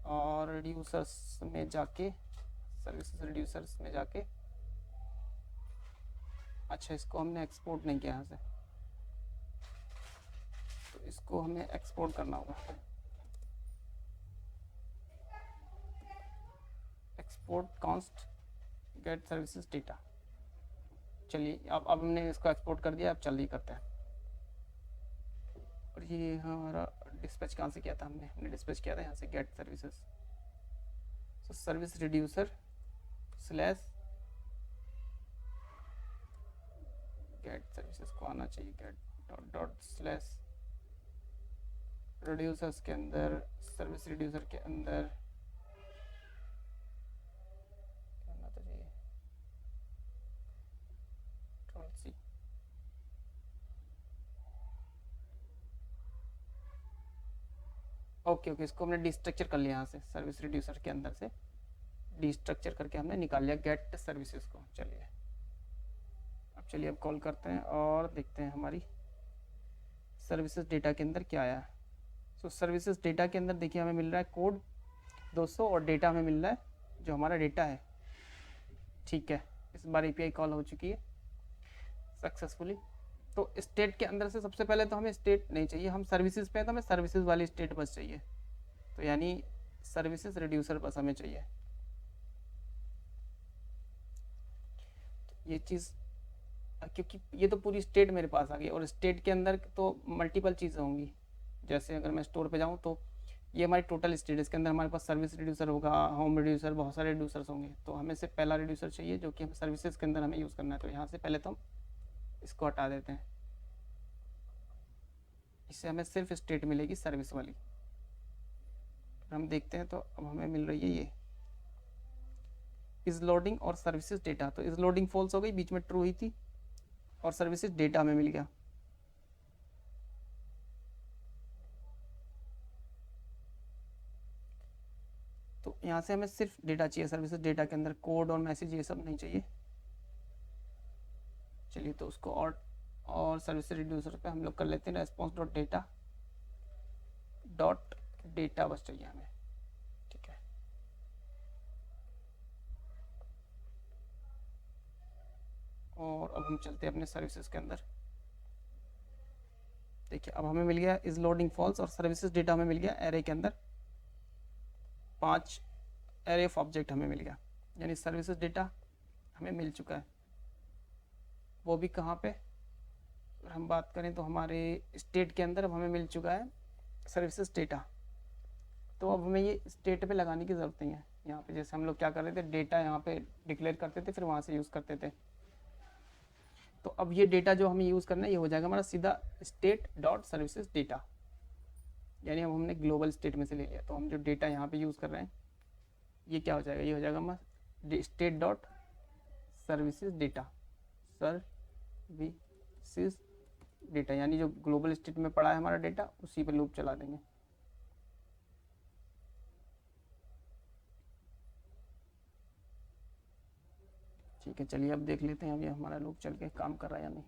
और रिड्यूसर्स में जाके, सर्विसेज रिड्यूसर्स में जाके। अच्छा इसको हमने एक्सपोर्ट नहीं किया यहाँ से, तो इसको हमें एक्सपोर्ट करना होगा। Export const get services data. चलिए अब हमने इसको एक्सपोर्ट कर दिया, अब चलिए करते हैं। और ये हमारा डिस्पैच कहाँ से किया था हमने डिस्पैच किया था यहाँ से get services. So service reducer slash get services को आना चाहिए, get dot dot slash reducers के अंदर, सर्विस रिड्यूसर के अंदर करना तो चाहिए सी। ओके ओके, इसको हमने डिस्ट्रक्चर कर लिया यहाँ से, सर्विस रिड्यूसर के अंदर से डिस्ट्रक्चर करके हमने निकाल लिया गेट सर्विसेज को। चलिए अब कॉल करते हैं और देखते हैं हमारी सर्विसेज डेटा के अंदर क्या आया। सो सर्विसेज डेटा के अंदर देखिए हमें मिल रहा है कोड 200 और डेटा हमें मिल रहा है जो हमारा डेटा है। ठीक है, इस बार एपीआई कॉल हो चुकी है सक्सेसफुली। तो स्टेट के अंदर से सबसे पहले तो हमें स्टेट नहीं चाहिए, हम सर्विसेज पे हैं तो हमें सर्विसेज वाली स्टेट बस चाहिए, तो यानी सर्विसेज रिड्यूसर बस हमें चाहिए। ये चीज़ क्योंकि ये तो पूरी स्टेट मेरे पास आ गई और स्टेट के अंदर तो मल्टीपल चीज़ें होंगी। जैसे अगर मैं स्टोर पे जाऊँ तो ये हमारी टोटल स्टेट, इसके अंदर हमारे पास सर्विस रिड्यूसर होगा, होम रिड्यूसर, बहुत सारे रिड्यूसर्स होंगे। तो हमें से पहला रिड्यूसर चाहिए जो कि हम सर्विसेज के अंदर हमें यूज़ करना है। तो यहाँ से पहले तो हम इसको हटा देते हैं, इससे हमें सिर्फ स्टेट मिलेगी सर्विस वाली। हम देखते हैं तो अब हमें मिल रही है ये इज लोडिंग और सर्विसेज डेटा। तो इज लोडिंग फॉल्स हो गई, बीच में ट्रू हुई थी, और सर्विसेज डेटा हमें मिल गया। तो यहाँ से हमें सिर्फ डेटा चाहिए, सर्विसेज डेटा के अंदर कोड और मैसेज ये सब नहीं चाहिए। चलिए तो उसको और सर्विसेज रिड्यूसर पे हम लोग कर लेते हैं रेस्पॉन्स डॉट डेटा बस चाहिए हमें। ठीक है, और अब हम चलते हैं अपने सर्विसेज के अंदर। देखिए अब हमें मिल गया इज लोडिंग फॉल्स और सर्विसेज डेटा हमें मिल गया एरे के अंदर, 5 एरे ऑफ ऑब्जेक्ट हमें मिल गया, यानी सर्विसेज डेटा हमें मिल चुका है। वो भी कहाँ पे, अगर हम बात करें तो हमारे स्टेट के अंदर अब हमें मिल चुका है सर्विसेज डेटा। तो अब हमें ये स्टेट पे लगाने की ज़रूरत नहीं है। यहाँ पे जैसे हम लोग क्या कर रहे थे, डेटा यहाँ पे डिक्लेयर करते थे फिर वहाँ से यूज़ करते थे। तो अब ये डेटा जो हमें यूज़ करना है ये हो जाएगा हमारा सीधा स्टेट डॉट सर्विसेज डेटा, यानी अब हमने ग्लोबल स्टेट में से ले लिया। तो हम जो डेटा यहाँ पे यूज़ कर रहे हैं ये क्या हो जाएगा, ये हो जाएगा हमारा state dot services data, services data, यानी जो ग्लोबल स्टेट में पड़ा है हमारा डेटा उसी पे लूप चला देंगे। ठीक है, चलिए अब देख लेते हैं अब ये हमारा लूप चल के काम कर रहा है या नहीं,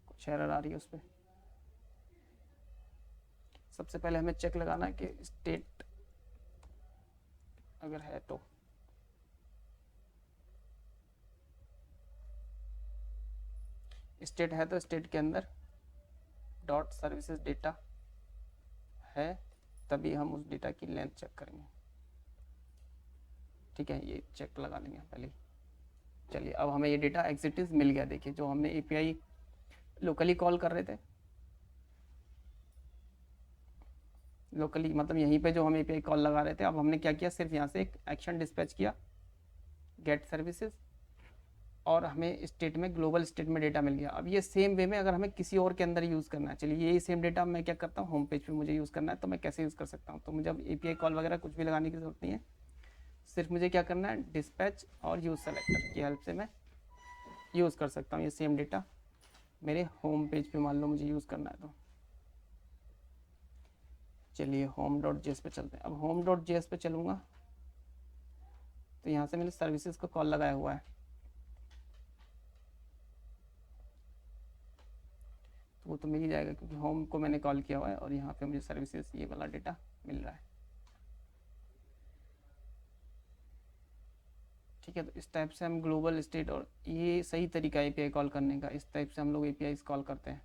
कुछ एरर आ रही है उस पर। सबसे पहले हमें चेक लगाना है कि स्टेट अगर है तो स्टेट है तो स्टेट के अंदर डॉट सर्विसेज डेटा है, तभी हम उस डेटा की लेंथ चेक करेंगे। ठीक है, ये चेक लगा लेंगे पहले। चलिए अब हमें ये डेटा एग्जिटिव मिल गया। देखिए जो हमने एपीआई लोकली कॉल कर रहे थे, लोकली मतलब यहीं पे जो हम एपीआई कॉल लगा रहे थे, अब हमने क्या किया, सिर्फ यहाँ से एक एक्शन डिस्पैच किया गेट सर्विसेज, और हमें स्टेट में ग्लोबल स्टेट में डेटा मिल गया। अब ये सेम वे में अगर हमें किसी और के अंदर यूज़ करना है, चलिए यही सेम डेटा मैं क्या करता हूँ होम पेज पे मुझे यूज़ करना है, तो मैं कैसे यूज़ कर सकता हूँ। तो मुझे अब एपीआई कॉल वगैरह कुछ भी लगाने की ज़रूरत नहीं है, सिर्फ मुझे क्या करना है, डिस्पैच और यूज़ सेलेक्टर की हेल्प से मैं यूज़ कर सकता हूँ ये सेम डेटा मेरे होम पेज पे मान लो मुझे यूज़ करना है। तो चलिए होम डॉट जेएस पे चलते हैं। अब होम डॉट जेएस पे चलूँगा तो यहाँ से मैंने सर्विसेज का कॉल लगाया हुआ है, तो वो तो मिल ही जाएगा क्योंकि होम को मैंने कॉल किया हुआ है, और यहाँ पे मुझे सर्विसेज ये वाला डेटा मिल रहा है। ठीक है, तो इस टाइप से हम ग्लोबल स्टेट, और ये सही तरीका है एपीआई कॉल करने का, इस टाइप से हम लोग एपीआई कॉल करते हैं।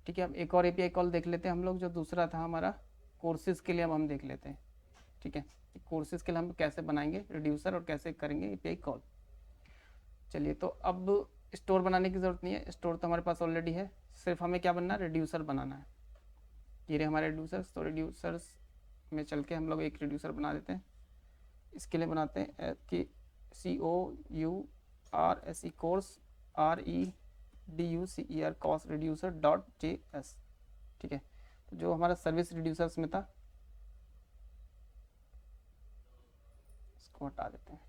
ठीक है, अब एक और एपीआई कॉल देख लेते हैं हम लोग, जो दूसरा था हमारा कोर्सेज के लिए, अब हम देख लेते हैं। ठीक है, कोर्सेज के लिए हम कैसे बनाएंगे रिड्यूसर और कैसे करेंगे एपीआई कॉल। चलिए, तो अब स्टोर बनाने की ज़रूरत नहीं है, स्टोर तो हमारे पास ऑलरेडी है, सिर्फ हमें क्या बनना है, रिड्यूसर बनाना है। ये रहे हमारे रिड्यूसर्स। तो रिड्यूसर्स में चल के हम लोग एक रिड्यूसर बना देते हैं। इसके लिए बनाते हैं कि COURSE course REDUCER cos reducer dot JS। ठीक है, तो जो हमारा सर्विस रिड्यूसर्स में था इसको हटा देते हैं।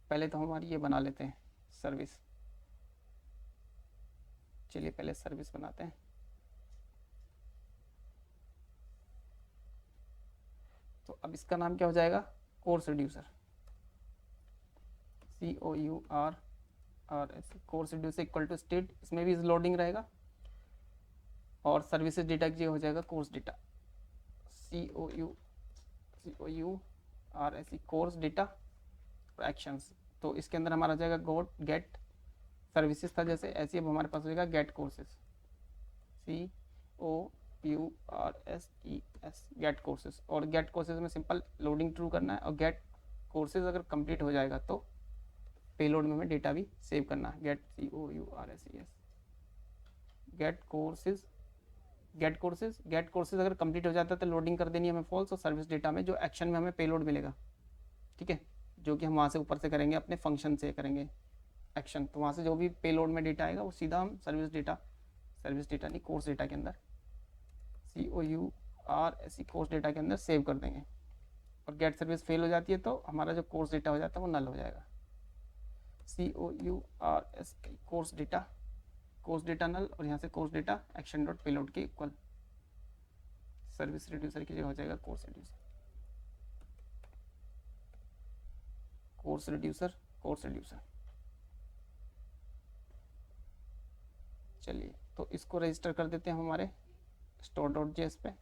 पहले तो हमारी ये बना लेते हैं सर्विस। चलिए पहले सर्विस बनाते हैं। तो अब इसका नाम क्या हो जाएगा, course reducer, COURSE course reducer equal to state, इसमें भी लोडिंग रहेगा और सर्विसेज डेटा की हो जाएगा course data, COURSE course data actions. तो इसके अंदर हमारा जाएगा गेट सर्विसेज था जैसे, ऐसे अब हमारे पास हो जाएगा get courses, COURSES get courses. और गेट कोर्सेज में सिंपल लोडिंग ट्रू करना है, और गेट कोर्सेज अगर कंप्लीट हो जाएगा तो पेलोड में हमें डेटा भी सेव करना है। गेट COURSES गेट कोर्सेज अगर कंप्लीट हो जाता है तो लोडिंग कर देनी है हमें फॉल्स, और सर्विस डेटा में जो एक्शन में हमें पेलोड मिलेगा, ठीक है, जो कि हम वहाँ से ऊपर से करेंगे, अपने फंक्शन से करेंगे एक्शन, तो वहाँ से जो भी पेलोड में डेटा आएगा वो सीधा हम सर्विस डेटा नहीं कोर्स डेटा के अंदर, COURSE कोर्स डेटा के अंदर सेव कर देंगे। और गेट सर्विस फेल हो जाती है तो हमारा जो कोर्स डेटा हो जाता है वो नल हो जाएगा। COURSE कोर्स डेटा नल, और यहाँ से course data action dot payload के इक्वल सर्विस रिड्यूसर की जगह हो जाएगा कोर्स रिड्यूसर। चलिए, तो इसको रजिस्टर कर देते हैं हम हमारे store.js पे।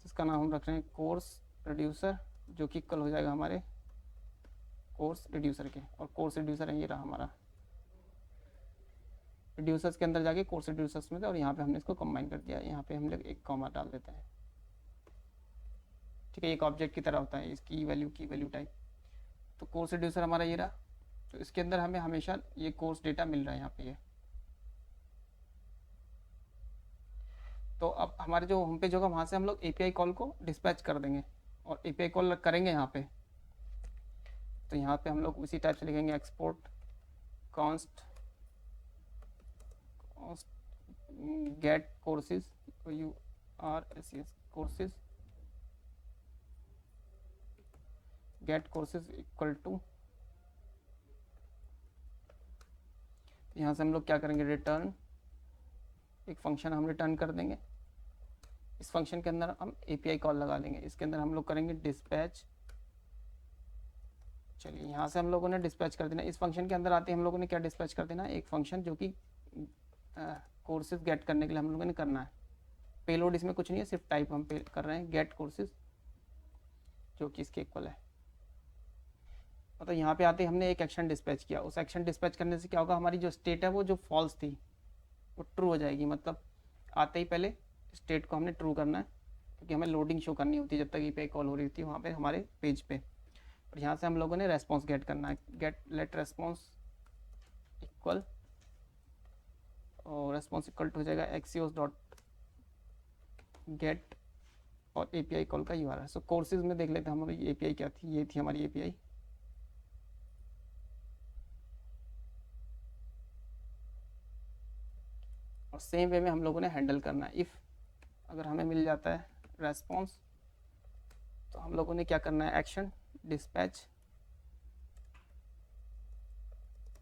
इसका नाम हम रख रहे हैं कोर्स रिड्यूसर, जो कि इक्वल हो जाएगा हमारे कोर्स रिड्यूसर के, और कोर्स रिड्यूसर है ये रहा हमारा, रिड्यूसर्स के अंदर जाके कोर्स रिड्यूसर्स में था, और यहाँ पे हमने इसको कंबाइन कर दिया। यहाँ पे हम लोग एक कॉमा डाल देते हैं, ठीक है, एक ऑब्जेक्ट की तरह होता है इसकी वैल्यू टाइप। तो कोर्स रिड्यूसर हमारा ये रहा, तो इसके अंदर हमें हमेशा ये कोर्स डेटा मिल रहा है यहाँ पे ये। तो अब हमारे जो होम पेज होगा वहाँ से हम लोग API कॉल को डिस्पैच कर देंगे, और API कॉल करेंगे यहाँ पे। तो यहाँ पे हम लोग उसी टाइप से लिखेंगे export const get courses courses get courses equal to, यहाँ से हम लोग क्या करेंगे, रिटर्न एक फंक्शन हम रिटर्न कर देंगे। इस फंक्शन के अंदर हम API कॉल लगा लेंगे, इसके अंदर हम लोग करेंगे डिस्पैच। चलिए, यहाँ से हम लोगों ने डिस्पैच कर देना, इस फंक्शन के अंदर आते हम लोगों ने क्या डिस्पैच कर देना, एक फंक्शन जो कि कोर्सेज गेट करने के लिए हम लोगों ने करना है। पेलोड इसमें कुछ नहीं है, सिर्फ टाइप हम पे कर रहे हैं गेट कोर्सेज, जो कि इसके इक्वल है। मतलब यहाँ पे आते हमने एक एक्शन डिस्पैच किया, उस एक्शन डिस्पैच करने से क्या होगा, हमारी जो स्टेट है वो जो फॉल्स थी वो ट्रू हो जाएगी। मतलब आते ही पहले स्टेट को हमने ट्रू करना है, क्योंकि हमें लोडिंग शो करनी होती है जब तक API कॉल हो रही थी वहाँ पे हमारे पेज पे। और यहाँ से हम लोगों ने रेस्पॉन्स गेट करना है, गेट लेट रेस्पॉन्स इक्वल, और रेस्पॉन्स इक्वल टू हो जाएगा axios डॉट गेट और API कॉल का URL। सो कोर्सेज में देख लेते हैं हमारी API क्या थी, ये थी हमारी API। और सेम वे में हम लोगों ने हैंडल करना है, इफ़ अगर हमें मिल जाता है रेस्पॉन्स तो हम लोगों ने क्या करना है, एक्शन डिस्पैच,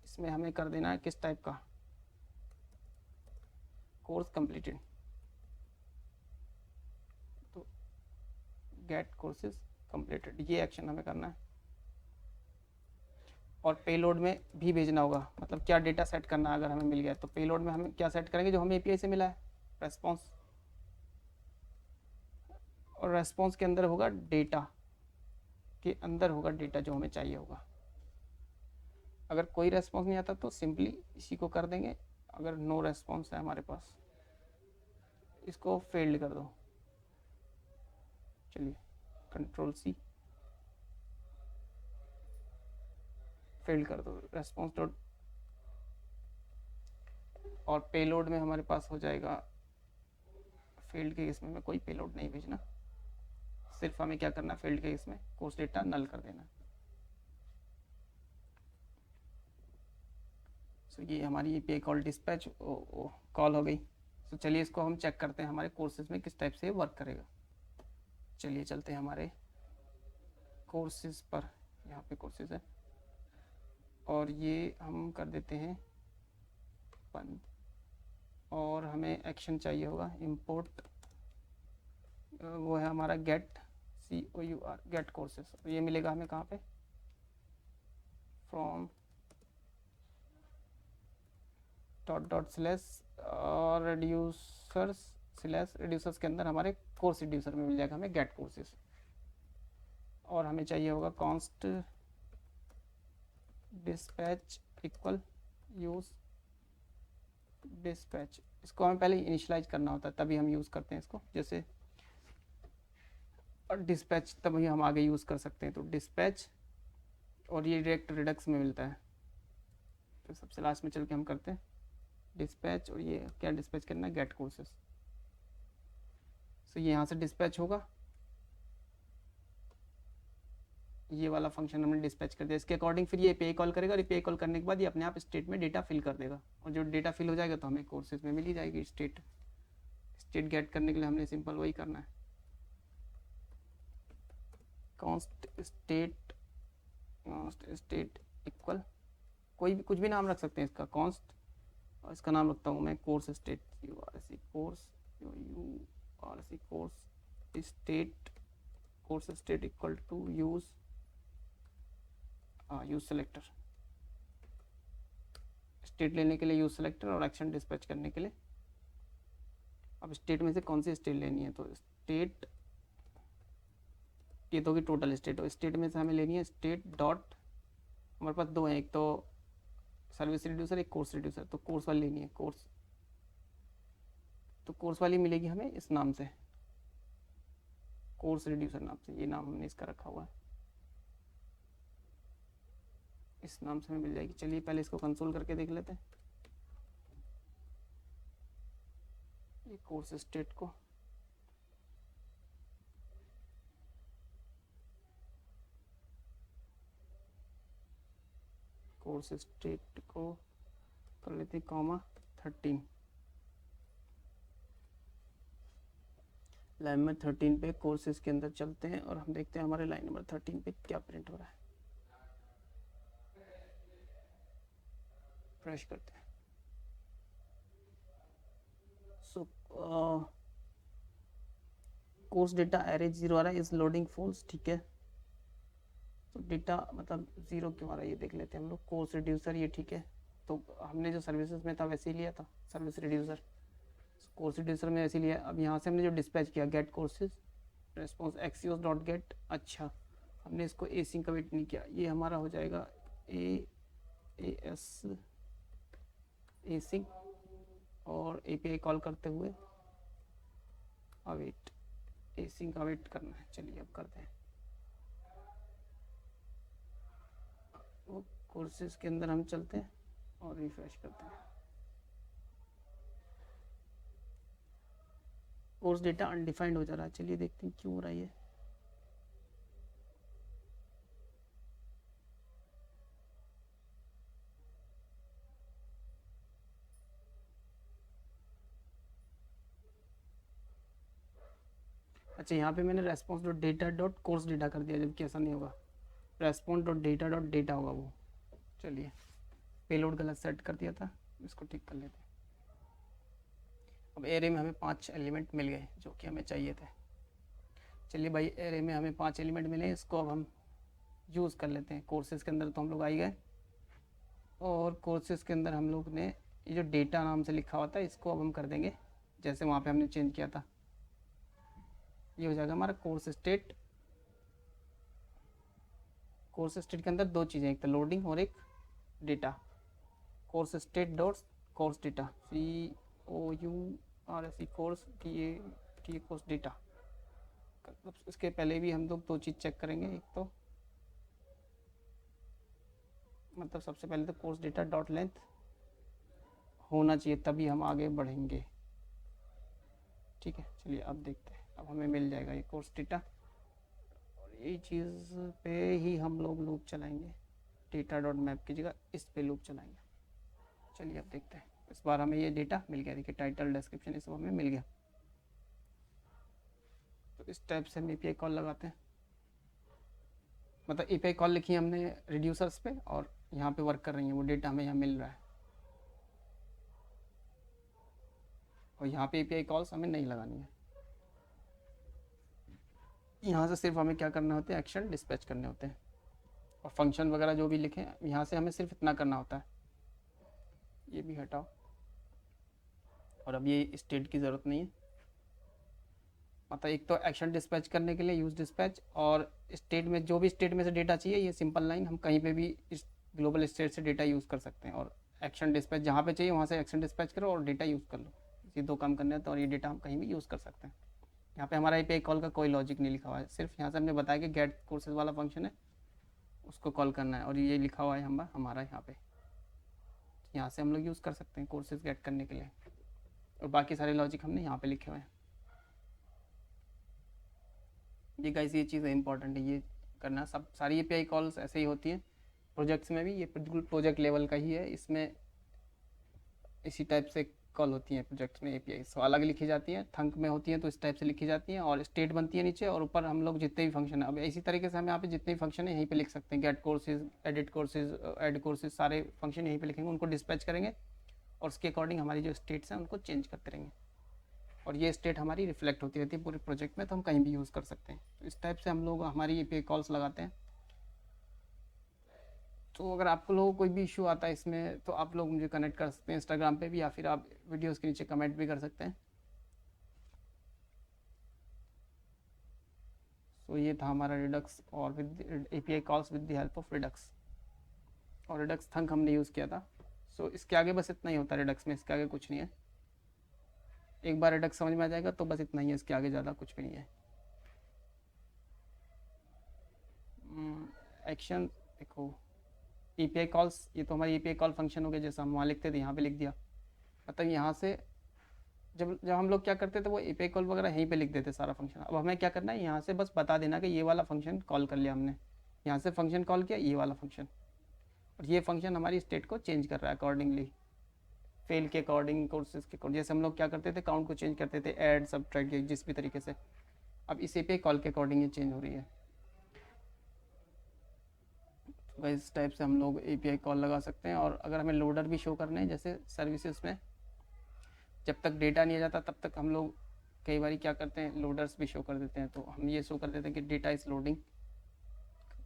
इसमें हमें कर देना है किस टाइप का, कोर्स कंप्लीटेड। तो गेट कोर्सेज कंप्लीटेड, ये एक्शन हमें करना है। और पेलोड में भी भेजना होगा, मतलब क्या डेटा सेट करना है अगर हमें मिल गया तो पेलोड में हमें क्या सेट करेंगे, जो हमें API से मिला है रेस्पॉन्स, और रेस्पॉन्स के अंदर होगा डेटा, के अंदर होगा डेटा जो हमें चाहिए होगा। अगर कोई रेस्पॉन्स नहीं आता तो सिंपली इसी को कर देंगे, अगर नो रेस्पॉन्स है हमारे पास इसको फेल्ड कर दो, चलिए कंट्रोल सी, फेल्ड कर दो रेस्पॉन्स डॉट, और पेलोड में हमारे पास हो जाएगा फील्ड के केस में हमें कोई पेलोड नहीं भेजना, सिर्फ हमें क्या करना, फील्ड के केस में कोर्स डेटा नल कर देना। सो ये हमारी एपीआई कॉल डिस्पैच कॉल हो गई। तो चलिए इसको हम चेक करते हैं हमारे कोर्सेज में किस टाइप से वर्क करेगा। चलिए चलते हैं हमारे कोर्सेज पर, यहाँ पे कोर्सेज है और ये हम कर देते हैं बंद, और हमें एक्शन चाहिए होगा इंपोर्ट, वो है हमारा गेट COUR गेट कोर्सेज। तो ये मिलेगा हमें कहाँ पे, from dot slash reducers slash reducers के अंदर हमारे कोर्स रिड्यूसर में मिल जाएगा हमें गेट कोर्सेज, और हमें चाहिए होगा const dispatch equal use dispatch. इसको हमें पहले इनिशियलाइज करना होता है तभी हम यूज़ करते हैं इसको, जैसे और डिस्पैच तभी हम आगे यूज़ कर सकते हैं। तो डिस्पैच, और ये डायरेक्ट रिडक्स में मिलता है, तो सबसे लास्ट में चल के हम करते हैं डिस्पैच, और ये क्या डिस्पैच करना है, गेट कोर्सेज। तो ये यहाँ से डिस्पैच होगा, ये वाला फंक्शन हमने डिस्पैच कर दिया, इसके अकॉर्डिंग फिर ये एपीआई कॉल करेगा, और एपीआई कॉल करने के बाद ये अपने आप स्टेट में डेटा फिल कर देगा, और जो डेटा फिल हो जाएगा तो हमें कोर्सेज में मिल ही जाएगी स्टेट। स्टेट गेट करने के लिए हमने सिंपल वही करना है, कॉन्स्ट स्टेट इक्वल, कोई भी कुछ भी नाम रख सकते हैं इसका, कॉन्स्ट, और इसका नाम रखता हूँ मैं course state, course course state, course state equal to use selector, state लेने के लिए यूज सेलेक्टर, और एक्शन डिस्पैच करने के लिए। अब स्टेट में से कौन सी स्टेट लेनी है, तो स्टेट, ये तो होगी टोटल स्टेट, और स्टेट में से हमें लेनी है स्टेट डॉट, हमारे पास दो हैं, एक तो सर्विस रिड्यूसर, एक कोर्स रिड्यूसर, तो कोर्स वाली लेनी है कोर्स, तो कोर्स वाली मिलेगी हमें इस नाम से, कोर्स रिड्यूसर नाम से, ये नाम हमने इसका रखा हुआ है, इस नाम से हमें मिल जाएगी। चलिए पहले इसको कंसोल करके देख लेते हैं, ये कोर्स स्टेट को, कोर्स स्टेट को कर लेते हैं कॉमा 13, लाइन नंबर 13 पे कोर्सेज के अंदर चलते हैं और हम देखते हैं हमारे लाइन नंबर 13 पे क्या प्रिंट हो रहा है। फ्रेश करते हैं। सो कोर्स डेटा एरे 0 आ रहा है, इज लोडिंग फॉल्स, ठीक है। तो डेटा मतलब 0 क्यों आ रहा है ये देख लेते हैं हम लोग। कोर्स रिड्यूसर ये ठीक है, तो हमने जो सर्विसेज में था वैसे ही लिया था, सर्विस रिड्यूसर कोर्स रिड्यूसर में वैसे ही लिया। अब यहाँ से हमने जो डिस्पैच किया get courses response axios dot get, अच्छा हमने इसको एसिंग का वेट नहीं किया, ये हमारा हो जाएगा एस एसिंग, और एपीआई कॉल करते हुए अवेट, एसिंग का वेट करना है। चलिए अब करते हैं, वो कोर्सेज के अंदर हम चलते हैं और रिफ्रेश करते हैं। कोर्स डेटा अनडिफाइंड हो जा रहा है, चलिए देखते हैं क्यों हो रहा है ये। अच्छा यहाँ पे मैंने response dot data dot course data कर दिया, जबकि ऐसा नहीं होगा, रेस्पॉन्स डॉट डेटा होगा वो। चलिए पेलोड गलत सेट कर दिया था, इसको ठीक कर लेते हैं। अब एरे में हमें 5 एलिमेंट मिल गए जो कि हमें चाहिए थे। चलिए भाई एरे में हमें 5 एलिमेंट मिले, इसको अब हम यूज़ कर लेते हैं। कोर्सेज के अंदर तो हम लोग आ ही गए, और कोर्सेज के अंदर हम लोग ने ये जो डेटा नाम से लिखा हुआ था इसको अब हम कर देंगे जैसे वहाँ पे हमने चेंज किया था। ये हो जाएगा हमारा कोर्स स्टेट। कोर्स स्टेट के अंदर दो चीज़ें, एक तो लोडिंग और एक data. Course state dot course data, COURS RSE course T course data. इसके पहले भी हम लोग दो चीज़ चेक करेंगे। एक तो मतलब सबसे पहले तो कोर्स डेटा डॉट लेंथ होना चाहिए, तभी हम आगे बढ़ेंगे। ठीक है, चलिए अब देखते हैं। अब हमें मिल जाएगा ये कोर्स डेटा, और ये चीज़ पे ही हम लोग लूप चलाएंगे। डेटा डॉट मैप की जगह इस पे लूप चलाएंगे। चलिए अब देखते हैं। इस बार हमें ये डेटा मिल गया। देखिए टाइटल, डिस्क्रिप्शन, ये सब हमें मिल गया। तो इस टाइप से हम API कॉल लगाते हैं। मतलब API कॉल लिखी है हमने रिड्यूसर्स पे, और यहाँ पे वर्क कर रही है, वो डेटा हमें यहाँ मिल रहा है। और यहाँ पे API कॉल्स हमें नहीं लगानी है। यहाँ से सिर्फ हमें क्या करना होता है, एक्शन डिस्पैच करने होते हैं, और फंक्शन वगैरह जो भी लिखे यहाँ से हमें सिर्फ इतना करना होता है। ये भी हटाओ, और अब ये स्टेट की ज़रूरत नहीं है। मतलब एक तो एक्शन डिस्पैच करने के लिए यूज़ डिस्पैच, और स्टेट में जो भी स्टेट में से डेटा चाहिए, ये सिंपल लाइन हम कहीं पे भी इस ग्लोबल स्टेट से डेटा यूज़ कर सकते हैं। और एक्शन डिस्पैच जहाँ पे चाहिए वहाँ से एक्शन डिस्पैच करो और डेटा यूज़ कर लो। ये दो काम करने हैं, तो और ये डेटा हम कहीं भी यूज़ कर सकते हैं। यहाँ पे हमारा API कॉल का कोई लॉजिक नहीं लिखा हुआ है, सिर्फ यहाँ से हमने बताया कि गेट कोर्सेज वाला फंक्शन है, उसको कॉल करना है, और ये लिखा हुआ है हमारा यहाँ पे। यहाँ से हम लोग यूज़ कर सकते हैं कोर्सेज गेट करने के लिए, और बाकी सारे लॉजिक हमने यहाँ पे लिखे हुए हैं। ये गाइस ये चीज़ इंपॉर्टेंट है, ये करना। सब सारी API कॉल्स ऐसे ही होती है प्रोजेक्ट्स में भी। ये बिल्कुल प्रोजेक्ट लेवल का ही है, इसमें इसी टाइप से कॉल होती हैं प्रोजेक्ट्स में। API सो अलग लिखी जाती हैं, थंक में होती हैं तो इस टाइप से लिखी जाती हैं, और स्टेट बनती है नीचे, और ऊपर हम लोग जितने भी फंक्शन है, अब इसी तरीके से हम यहाँ पे जितने भी फंक्शन है यहीं पे लिख सकते हैं। Get courses, edit courses, add courses, सारे फंक्शन यहीं पे लिखेंगे, उनको डिस्पैच करेंगे, और उसके अकॉर्डिंग हमारी जो स्टेट्स हैं उनको चेंज करते रहेंगे, और ये स्टेट हमारी रिफ्लेक्ट होती रहती है पूरे प्रोजेक्ट में, तो हम कहीं भी यूज़ कर सकते हैं। तो इस टाइप से हम लोग हमारी API कॉल्स लगाते हैं। तो अगर आप लोगों को कोई भी इशू आता है इसमें, तो आप लोग मुझे कनेक्ट कर सकते हैं इंस्टाग्राम पे भी, या फिर आप वीडियोस के नीचे कमेंट भी कर सकते हैं। तो ये था हमारा रिडक्स और with API calls with the help of Redux, और रिडक्स थंक हमने यूज़ किया था। सो इसके आगे बस इतना ही होता है रिडक्स में, इसके आगे कुछ नहीं है। एक बार रिडक्स समझ में आ जाएगा तो बस इतना ही है, इसके आगे ज़्यादा कुछ भी नहीं है। एक्शन देखो, API कॉल्स, ये तो हमारी API कॉल फंक्शन हो गया, जैसा हम वहाँ लिखते थे यहाँ पे लिख दिया। मतलब यहाँ से जब जब हम लोग क्या करते थे, वो API कॉल वगैरह यहीं पे लिख देते सारा फंक्शन। अब हमें क्या करना है, यहाँ से बस बता देना कि ये वाला फंक्शन कॉल कर लिया हमने, यहाँ से फंक्शन कॉल किया ये वाला फंक्शन, और ये फंक्शन हमारी स्टेट को चेंज कर रहा है अकॉर्डिंगली, फेल के अकॉर्डिंग, कोर्सेज के अकॉर्डिंग। जैसे हम लोग क्या करते थे, काउंट को चेंज करते थे, ऐड, सबट्रैक्ट, जिस भी तरीके से। अब इस API कॉल के अकॉर्डिंग ये चेंज हो रही है। तो इस टाइप से हम लोग API कॉल लगा सकते हैं। और अगर हमें लोडर भी शो करने हैं, जैसे सर्विसेज में जब तक डेटा नहीं आ जाता तब तक हम लोग कई बार क्या करते हैं, लोडर्स भी शो कर देते हैं। तो हम ये शो कर देते हैं कि डेटा इज़ लोडिंग।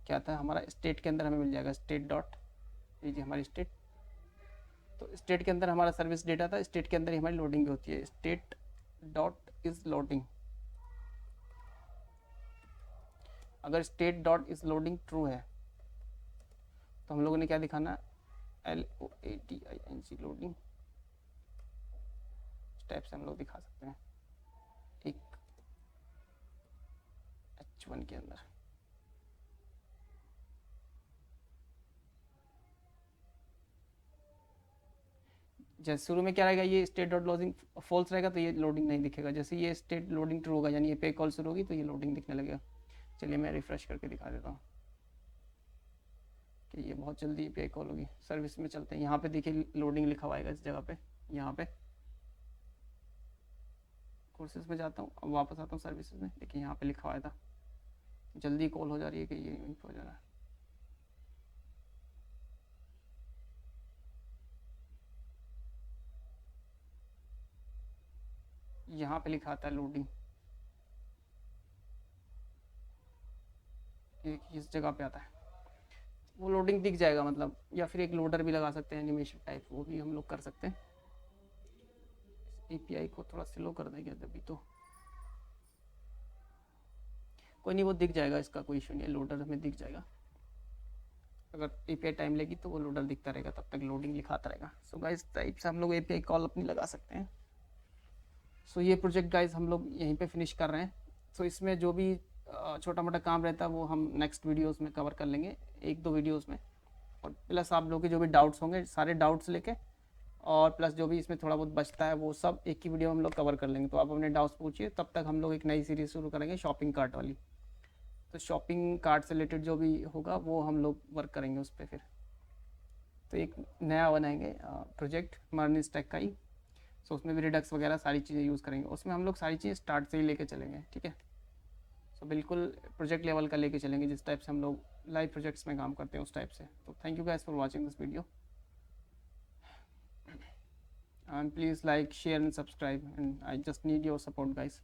क्या था हमारा स्टेट के अंदर हमें मिल जाएगा स्टेट डॉट, ये जी हमारी स्टेट। तो स्टेट के अंदर हमारा सर्विस डेटा था, स्टेट के अंदर ही हमारी लोडिंग भी होती है। State dot is loading. अगर state dot is loading true है तो हम लोगों ने क्या दिखाना, LOADING लोडिंग। इस टाइप से हम लोग दिखा सकते हैं एक H1 के अंदर। जैसे शुरू में क्या रहेगा, ये स्टेट डॉट लोडिंग फॉल्स रहेगा तो ये लोडिंग नहीं दिखेगा। जैसे ये स्टेट लोडिंग ट्रू होगा, यानी API कॉल शुरू होगी तो ये लोडिंग दिखने लगेगा। चलिए मैं रिफ्रेश करके दिखा देता हूँ कि ये बहुत जल्दी API कॉल होगी। सर्विस में चलते हैं, यहाँ पे देखिए लोडिंग लिखा हुआ है इस जगह पे। यहाँ पे कोर्सेज में जाता हूँ, अब वापस आता हूँ सर्विसेज में, देखिए यहाँ पे लिखा हुआ था जल्दी कॉल हो जा रही है कि ये हो जा रहा है। यहाँ पे लिखा आता है लोडिंग, इस जगह पे आता है, वो लोडिंग दिख जाएगा मतलब। या फिर एक लोडर भी लगा सकते हैं एनिमेशन टाइप, वो भी हम लोग कर सकते हैं। API को थोड़ा स्लो कर देंगे तभी तो, कोई नहीं वो दिख जाएगा, इसका कोई इशू नहीं है, लोडर हमें दिख जाएगा। अगर API टाइम लेगी तो वो लोडर दिखता रहेगा, तब तक लोडिंग लिखाता रहेगा। सो गाइस टाइप से हम लोग API कॉल अपनी लगा सकते हैं। सो ये प्रोजेक्ट गाइज हम लोग यहीं पे फिनिश कर रहे हैं। सो इसमें जो भी छोटा मोटा काम रहता है वो हम नेक्स्ट वीडियोस में कवर कर लेंगे, 1-2 वीडियोस में। और प्लस आप लोगों के जो भी डाउट्स होंगे सारे डाउट्स लेके, और प्लस जो भी इसमें थोड़ा बहुत बचता है वो सब एक ही वीडियो में हम लोग कवर कर लेंगे। तो आप अपने डाउट्स पूछिए, तब तक हम लोग एक नई सीरीज़ शुरू करेंगे शॉपिंग कार्ट वाली। तो शॉपिंग कार्ट से रिलेटेड जो भी होगा वो हम लोग वर्क करेंगे उस पर फिर। तो एक नया बनाएंगे प्रोजेक्ट मर्न स्टैक का ही। सो उसमें भी रिडक्स वगैरह सारी चीज़ें यूज़ करेंगे, उसमें हम लोग सारी चीज़ें स्टार्ट से ही लेके चलेंगे, ठीक है। सो बिल्कुल प्रोजेक्ट लेवल का लेके चलेंगे, जिस टाइप से हम लोग लाइव प्रोजेक्ट्स में काम करते हैं उस टाइप से। तो thank you guys for watching this video, and please like, share and subscribe, and I just need your support guys.